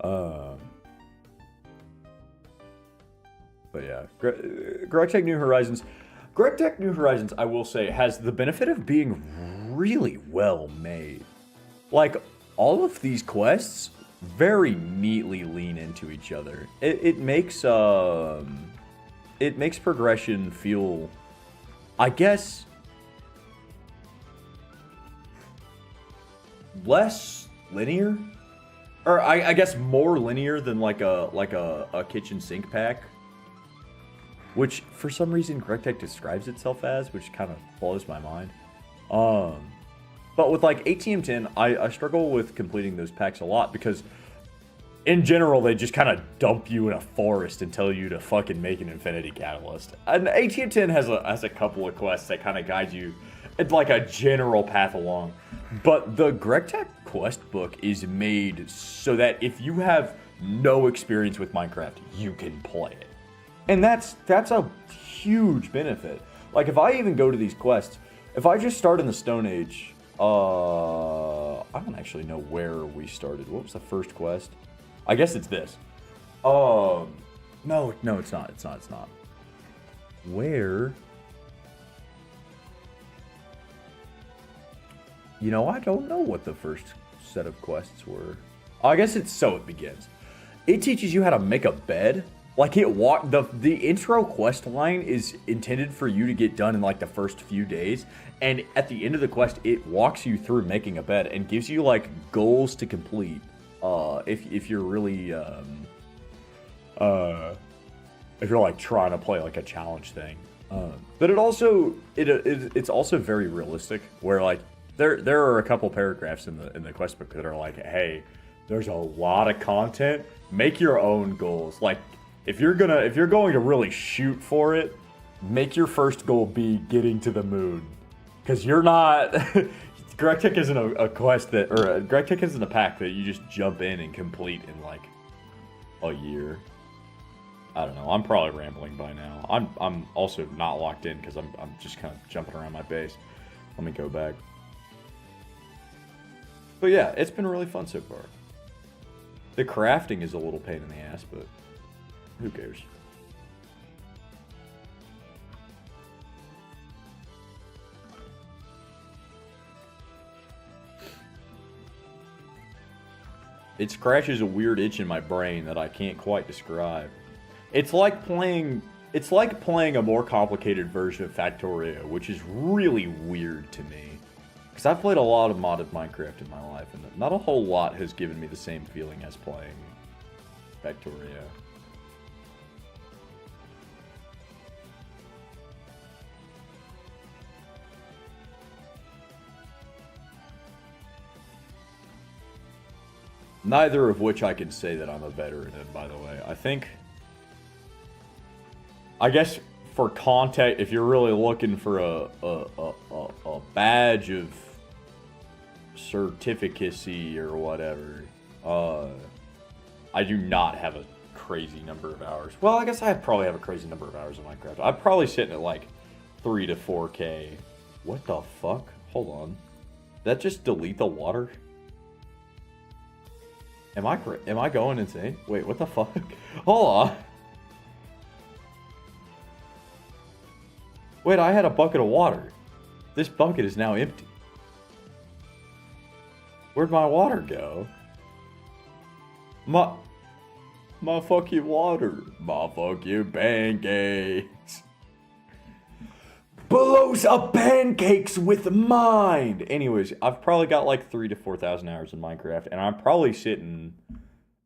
But yeah, TECH New Horizons. TECH New Horizons, I will say, has the benefit of being really well made. Like, all of these quests very neatly lean into each other. It makes progression feel, I guess, less linear, or I guess more linear than like a kitchen sink pack, which for some reason TECH describes itself as, which kind of blows my mind. But with like ATM 10, I struggle with completing those packs a lot because in general, they just kind of dump you in a forest and tell you to fucking make an Infinity Catalyst. And ATM 10 has a couple of quests that kind of guide you in like a general path along. But the TECH quest book is made so that if you have no experience with Minecraft, you can play it. And that's a huge benefit. Like if I even go to these quests, if I just start in the Stone Age, I don't actually know where we started. What was the first quest? I guess it's this. No, it's not. It's not. Where? You know, I don't know what the first set of quests were. I guess it's So It Begins. It teaches you how to make a bed. Like the intro quest line is intended for you to get done in like the first few days, and at the end of the quest, it walks you through making a bed and gives you like goals to complete. If you're really if you're like trying to play like a challenge thing, but it's also very realistic. Where like there are a couple paragraphs in the quest book that are like, hey, there's a lot of content. Make your own goals. Like if you're going to really shoot for it, make your first goal be getting to the moon, because you're not. TECH isn't a quest that, or TECH isn't a pack that you just jump in and complete in like a year. I don't know. I'm probably rambling by now. I'm also not locked in because I'm just kind of jumping around my base. Let me go back. But yeah, it's been really fun so far. The crafting is a little pain in the ass, but who cares? It scratches a weird itch in my brain that I can't quite describe. It's like playing a more complicated version of Factorio, which is really weird to me. Because I've played a lot of modded Minecraft in my life, and not a whole lot has given me the same feeling as playing Factorio. Neither of which I can say that I'm a veteran in, by the way. I guess for context, if you're really looking for a badge of certificacy or whatever, I do not have a crazy number of hours. Well, I guess I probably have a crazy number of hours in Minecraft. I'm probably sitting at like 3 to 4K. What the fuck? Hold on. Did that just delete the water? Am I going insane? Wait, what the fuck? Hold on. Wait, I had a bucket of water. This bucket is now empty. Where'd my water go? My fucking water. My fucking pancakes. Blows up pancakes with mine. Anyways, I've probably got like 3,000 to 4,000 hours in Minecraft, and I'm probably sitting.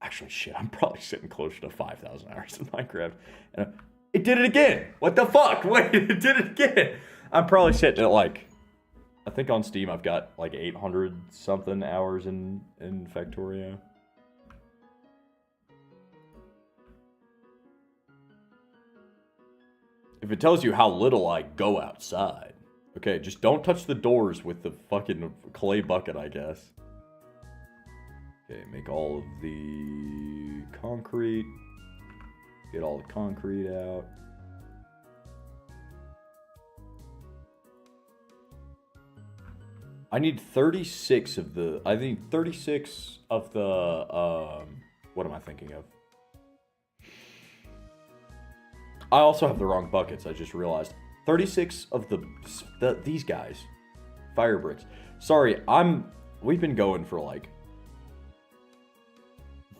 Actually, shit, I'm probably sitting closer to 5,000 hours in Minecraft. And it did it again. What the fuck? Wait, it did it again. I'm probably sitting at like, I think on Steam I've got like 800 something hours in Factorio. If it tells you how little I go outside. Okay, just don't touch the doors with the fucking clay bucket, I guess. Okay, make all of the concrete. Get all the concrete out. I need 36 of the... I need 36 of the... what am I thinking of? I also have the wrong buckets, I just realized. 36 of these guys. Fire bricks. Sorry, we've been going for like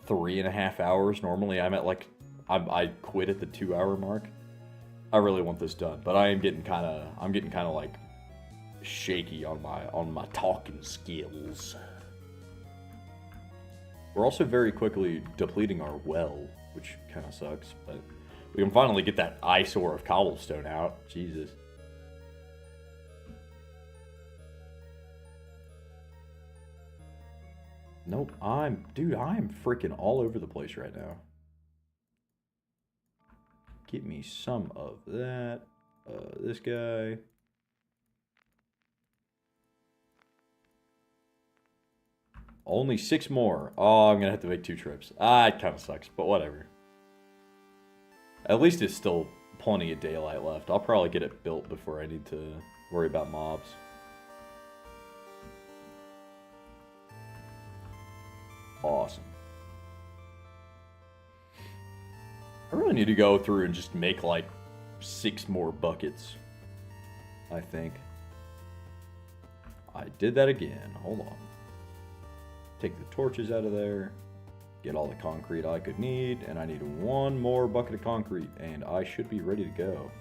3.5 hours. Normally I'm at like, I quit at the 2-hour mark. I really want this done, but I'm getting kind of like shaky on my talking skills. We're also very quickly depleting our well, which kind of sucks, but we can finally get that eyesore of cobblestone out. Jesus. Nope, I'm freaking all over the place right now. Get me some of that. This guy. Only 6 more. Oh, I'm gonna have to make 2 trips. Ah, it kind of sucks, but whatever. At least it's still plenty of daylight left. I'll probably get it built before I need to worry about mobs. Awesome. I really need to go through and just make like 6 more buckets, I think. I did that again. Hold on. Take the torches out of there. Get all the concrete I could need, and I need 1 more bucket of concrete, and I should be ready to go.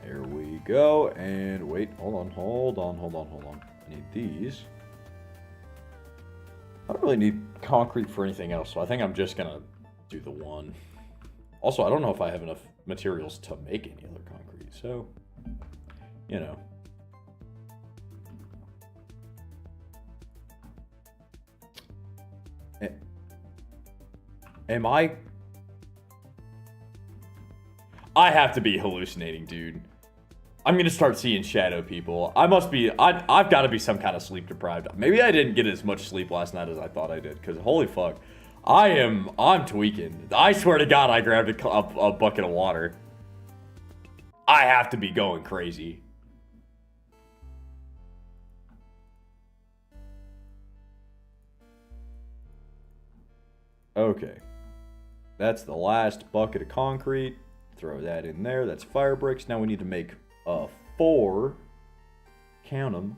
There we go, and wait, hold on. I need these. I don't really need concrete for anything else, so I think I'm just gonna do the 1. Also, I don't know if I have enough materials to make any other concrete, so, you know. Am I have to be hallucinating, dude. I'm gonna start seeing shadow people. I've got to be some kind of sleep deprived. Maybe I didn't get as much sleep last night as I thought I did, because holy fuck. I'm tweaking. I swear to God, I grabbed a bucket of water. I have to be going crazy. Okay. That's the last bucket of concrete. Throw that in there. That's fire bricks. Now we need to make 4, count them,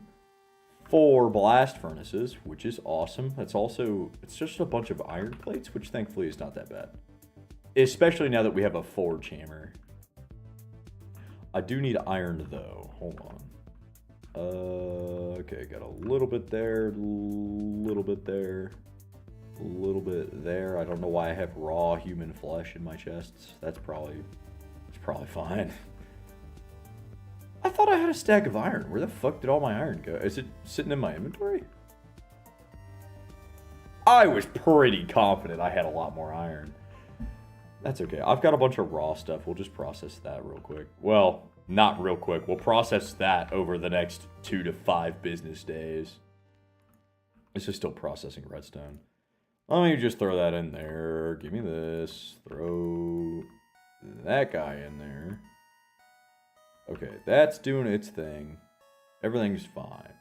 4 blast furnaces, which is awesome. That's also, it's just a bunch of iron plates, which thankfully is not that bad. Especially now that we have a forge hammer. I do need iron though. Hold on. Okay, got a little bit there, little bit there. A little bit there. I don't know why I have raw human flesh in my chests. It's probably fine. I thought I had a stack of iron. Where the fuck did all my iron go? Is it sitting in my inventory? I was pretty confident I had a lot more iron. That's okay. I've got a bunch of raw stuff. We'll just process that real quick. Well, not real quick. We'll process that over the next 2 to 5 business days. This is still processing redstone. Let me just throw that in there. Give me this. Throw that guy in there. Okay, that's doing its thing. Everything's fine.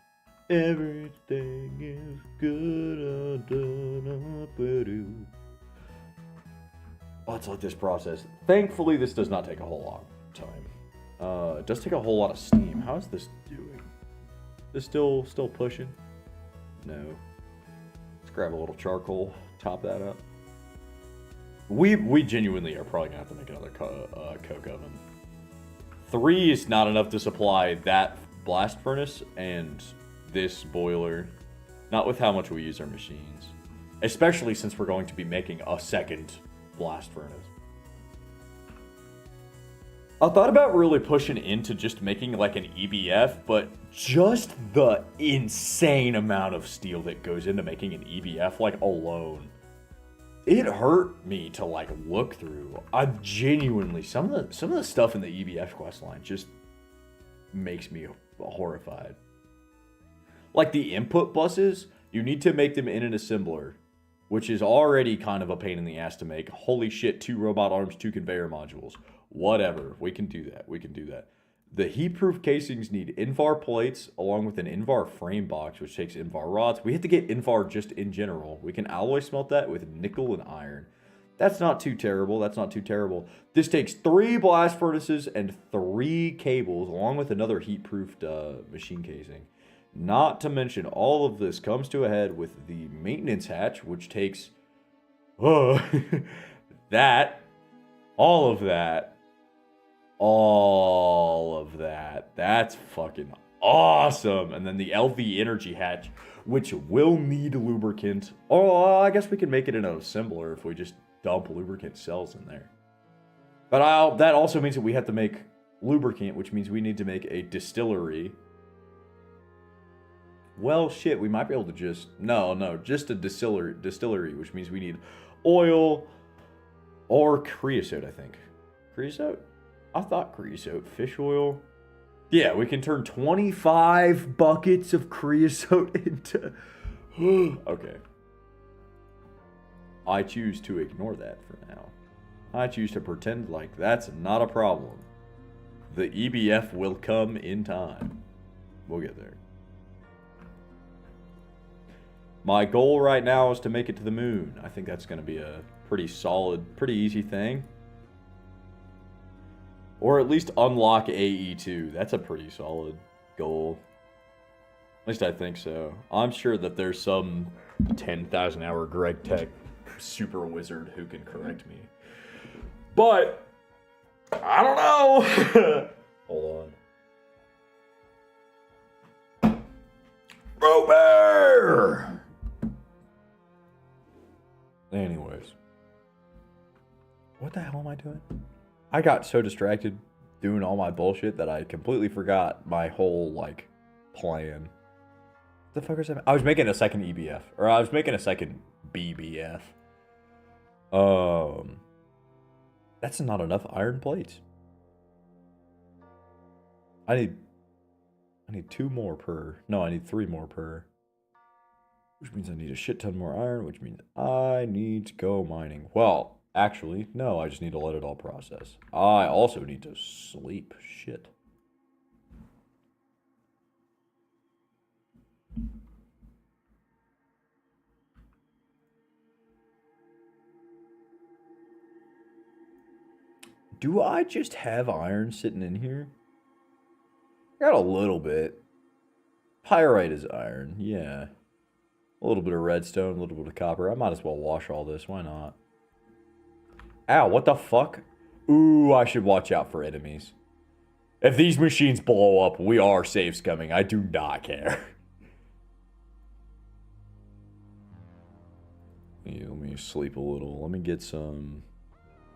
Everything is good. Let's let this process. Thankfully, this does not take a whole lot of time. It does take a whole lot of steam. How is this doing? Is still pushing? No. Let's grab a little charcoal. Top that up. We genuinely are probably gonna have to make another coke oven. 3 is not enough to supply that blast furnace and this boiler. Not with how much we use our machines. Especially since we're going to be making a second blast furnace. I thought about really pushing into just making like an EBF, but just the insane amount of steel that goes into making an EBF, like, alone, it hurt me to like look through. I genuinely, some of the stuff in the EBF quest line just makes me horrified. Like the input buses, you need to make them in an assembler, which is already kind of a pain in the ass to make. Holy shit, 2 robot arms, 2 conveyor modules. Whatever, we can do that. The heat-proof casings need Invar plates along with an Invar frame box, which takes Invar rods. We have to get Invar just in general. We can alloy smelt that with nickel and iron. That's not too terrible. This takes 3 blast furnaces and 3 cables along with another heat-proofed machine casing. Not to mention, all of this comes to a head with the maintenance hatch, which takes that, all of that. That's fucking awesome. And then the LV energy hatch, which will need lubricant. Oh, I guess we can make it in an assembler if we just dump lubricant cells in there. But that also means that we have to make lubricant, which means we need to make a distillery. Well, shit, we might be able to just... No, just a distillery, which means we need oil or creosote, I think. Creosote? I thought creosote. Fish oil? Yeah, we can turn 25 buckets of creosote into... Okay. I choose to ignore that for now. I choose to pretend like that's not a problem. The EBF will come in time. We'll get there. My goal right now is to make it to the moon. I think that's going to be a pretty solid, pretty easy thing. Or at least unlock AE2. That's a pretty solid goal. At least I think so. I'm sure that there's some 10,000 hour gREEG Tech super wizard who can correct me. But I don't know. Hold on. Robert! Anyways. What the hell am I doing? I got so distracted doing all my bullshit that I completely forgot my whole, like, plan. What the fuck was I? I was making a second EBF. Or I was making a second BBF. That's not enough iron plates. I need 2 more per. No, I need 3 more per. Which means I need a shit ton more iron, which means I need to go mining. Well, actually, no, I just need to let it all process. I also need to sleep. Shit. Do I just have iron sitting in here? I got a little bit. Pyrite is iron, yeah. A little bit of redstone, a little bit of copper. I might as well wash all this. Why not? Ow, what the fuck? Ooh, I should watch out for enemies. If these machines blow up, we are safe scumming. I do not care. Yeah, let me sleep a little. Let me get some...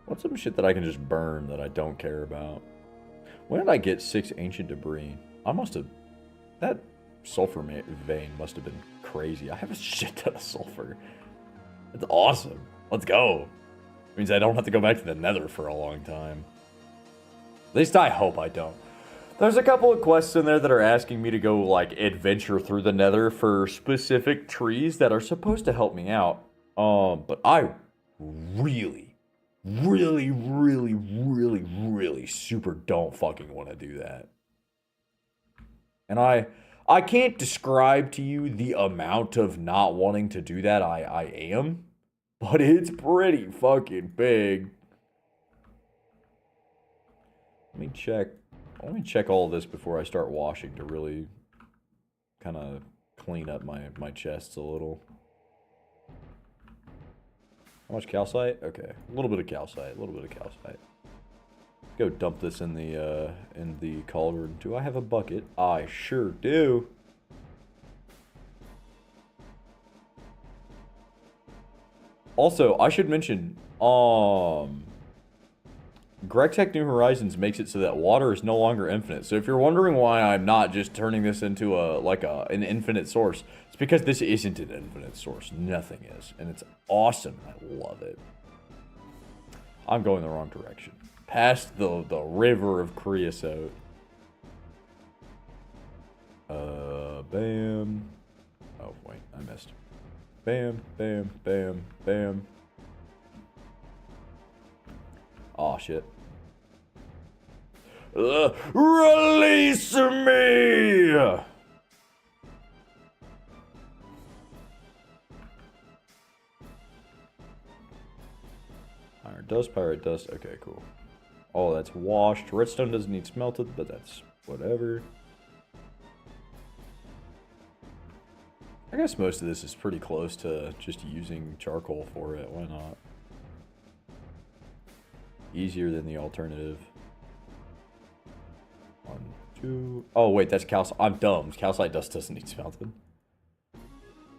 What's some shit that I can just burn that I don't care about? When did I get 6 ancient debris? I must have... That sulfur vein must have been crazy. I have a shit ton of sulfur. That's awesome. Let's go. Means I don't have to go back to the nether for a long time. At least I hope I don't. There's a couple of quests in there that are asking me to go, like, adventure through the nether for specific trees that are supposed to help me out. But I really super don't fucking want to do that. And I I can't describe to you the amount of not wanting to do that I am, but it's pretty fucking big. Let me check all of this before I start washing to really kind of clean up my chests a little. How much calcite? Okay, a little bit of calcite, Go dump this in the cauldron. Do I have a bucket? I sure do. Also, I should mention, TECH New Horizons makes it so that water is no longer infinite. So if you're wondering why I'm not just turning this into an infinite source, it's because this isn't an infinite source. Nothing is, and it's awesome. I love it. I'm going the wrong direction. Past the river of creosote. Bam. Oh, wait, I missed. Bam, bam, bam, bam. Aw, shit. Release me! Iron dust, pirate dust. Okay, cool. Oh, that's washed. Redstone doesn't need smelted, but that's whatever. I guess most of this is pretty close to just using charcoal for it. Why not? Easier than the alternative. 1, 2. Oh, wait, that's calcite. I'm dumb. Calcite dust doesn't need smelted.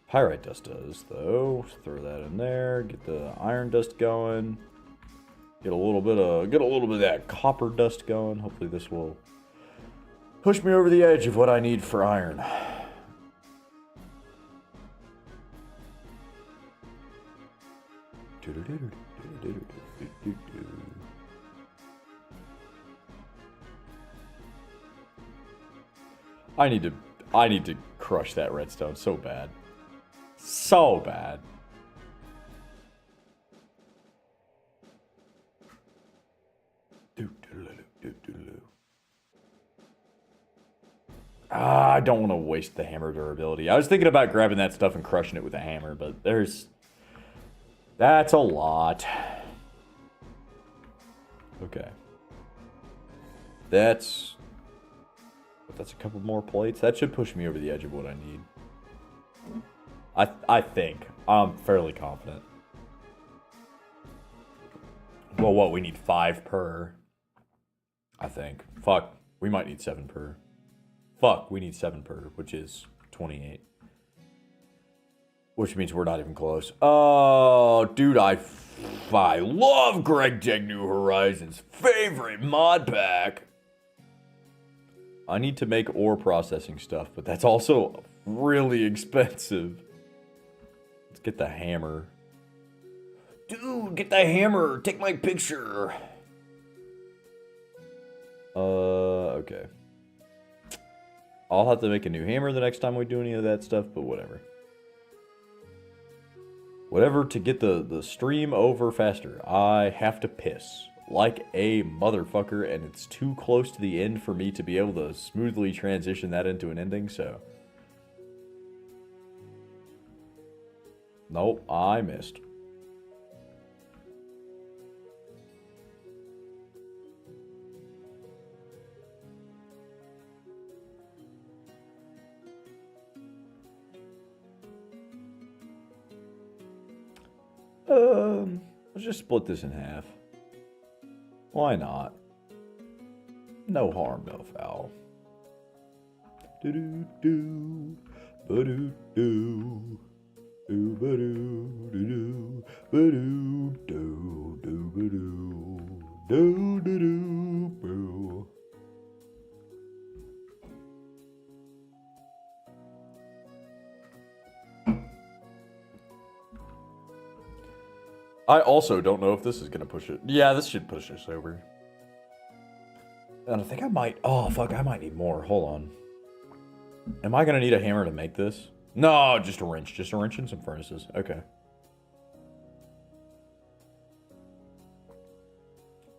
Pyrite dust does, though. Throw that in there. Get the iron dust going. Get a little bit of that copper dust going. Hopefully this will push me over the edge of what I need for iron. I need to crush that redstone so bad. So bad. I don't want to waste the hammer durability. I was thinking about grabbing that stuff and crushing it with a hammer, but that's a lot. Okay. That's a couple more plates. That should push me over the edge of what I need. I think. I'm fairly confident. Well, what? We need 5 per. I think. Fuck. We might need 7 per. Fuck. We need 7 per, which is 28. Which means we're not even close. Oh, dude, I love TECH New Horizons' favorite mod pack. I need to make ore processing stuff, but that's also really expensive. Let's get the hammer. Dude, get the hammer. Take my picture. Okay. I'll have to make a new hammer the next time we do any of that stuff, but whatever. Whatever to get the stream over faster. I have to piss like a motherfucker, and it's too close to the end for me to be able to smoothly transition that into an ending, so. Nope, I missed. Let's just split this in half. Why not? No harm, no foul. Do-do-do, ba-do-do, do-ba-do-do-do, ba-do-do, do-ba-do, do-do-do, boo. I also don't know if this is going to push it. Yeah, this should push us over. And I think I might... Oh, fuck, I might need more. Hold on. Am I going to need a hammer to make this? No, just a wrench. Just a wrench and some furnaces. Okay.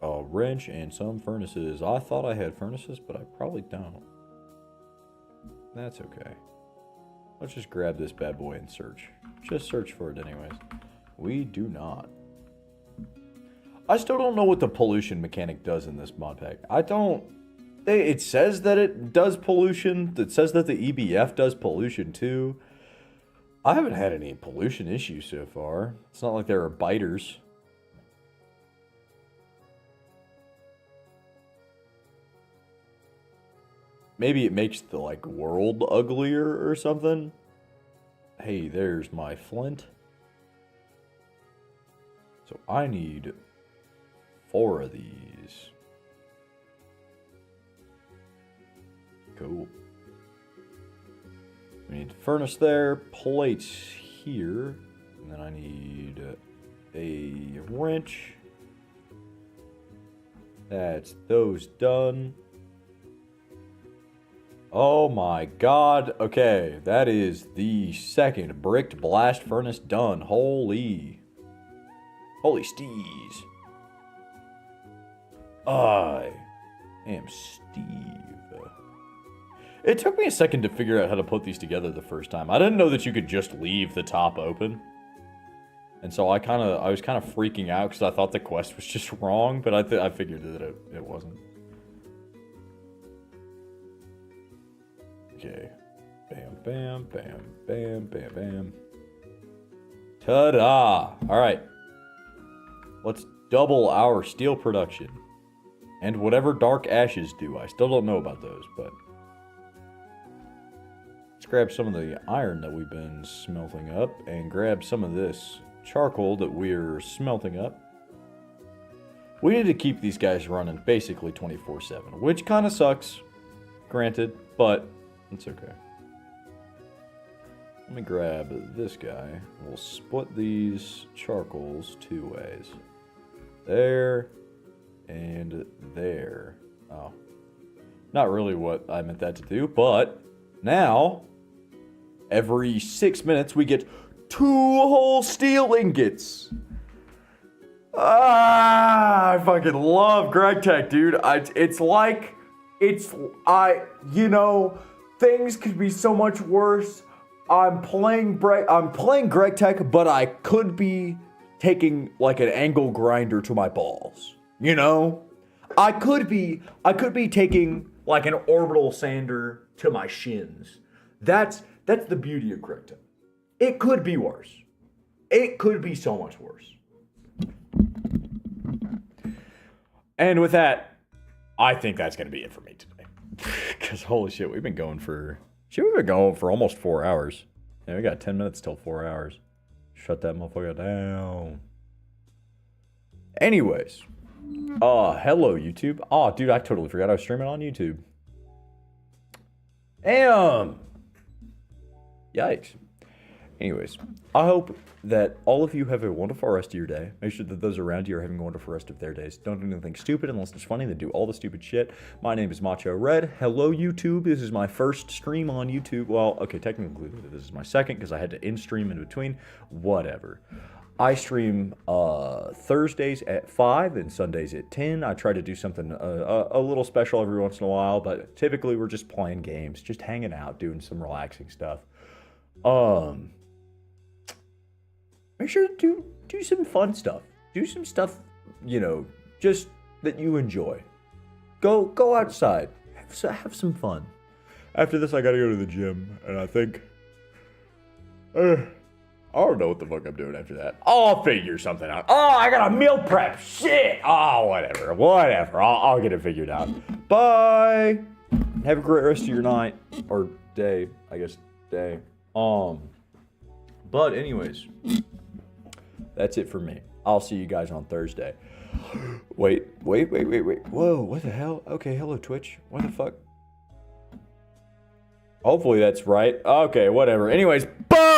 A wrench and some furnaces. I thought I had furnaces, but I probably don't. That's okay. Let's just grab this bad boy and search. Just search for it anyways. We do not. I still don't know what the pollution mechanic does in this mod pack. I don't... It says that it does pollution. It says that the EBF does pollution too. I haven't had any pollution issues so far. It's not like there are biters. Maybe it makes the, like, world uglier or something. Hey, there's my flint. So I need 4 of these. Cool. We need furnace there, plates here, and then I need a wrench. That's those done. Oh my god. Okay, that is the second bricked blast furnace done. Holy steez. I am Steve. It took me a second to figure out how to put these together the first time. I didn't know that you could just leave the top open. And so I was kind of freaking out because I thought the quest was just wrong, but I figured that it wasn't. Okay. Bam, bam, bam, bam, bam, bam. Ta-da! Alright. Let's double our steel production. And whatever dark ashes do. I still don't know about those, but... Let's grab some of the iron that we've been smelting up. And grab some of this charcoal that we're smelting up. We need to keep these guys running basically 24/7. Which kind of sucks. Granted, but... it's okay. Let me grab this guy. We'll split these charcoals 2 ways. There and there. Oh. Not really what I meant that to do, but now every 6 minutes we get 2 whole steel ingots. I fucking love gREEG, dude. Things could be so much worse. I'm playing gREEG, but I could be taking like an angle grinder to my balls. You know? I could be taking like an orbital sander to my shins. That's the beauty of gREEG. It could be worse. It could be so much worse. And with that, I think that's going to be it for me today. Because holy shit, we've been going for almost 4 hours. Yeah, we got 10 minutes till 4 hours. Shut that motherfucker down. Anyways. Hello, YouTube. Oh, dude, I totally forgot I was streaming on YouTube. Damn. Yikes. Anyways, I hope that all of you have a wonderful rest of your day. Make sure that those around you are having a wonderful rest of their days. Don't do anything stupid unless it's funny. Then do all the stupid shit. My name is Macho Red. Hello, YouTube. This is my first stream on YouTube. Well, okay, technically this is my second because I had to in-stream in between. Whatever. I stream Thursdays at 5 and Sundays at 10. I try to do something a little special every once in a while, but typically we're just playing games, just hanging out, doing some relaxing stuff. Make sure to do some fun stuff. Do some stuff, just that you enjoy. Go outside. Have some fun. After this, I gotta go to the gym, and I think... I don't know what the fuck I'm doing after that. I'll figure something out. Oh, I got a meal prep. Shit. Oh, whatever. I'll get it figured out. Bye. Have a great rest of your night. Or day. I guess day. But anyways... that's it for me. I'll see you guys on Thursday. Wait. Whoa, what the hell? Okay, hello, Twitch. What the fuck? Hopefully that's right. Okay, whatever. Anyways, bye!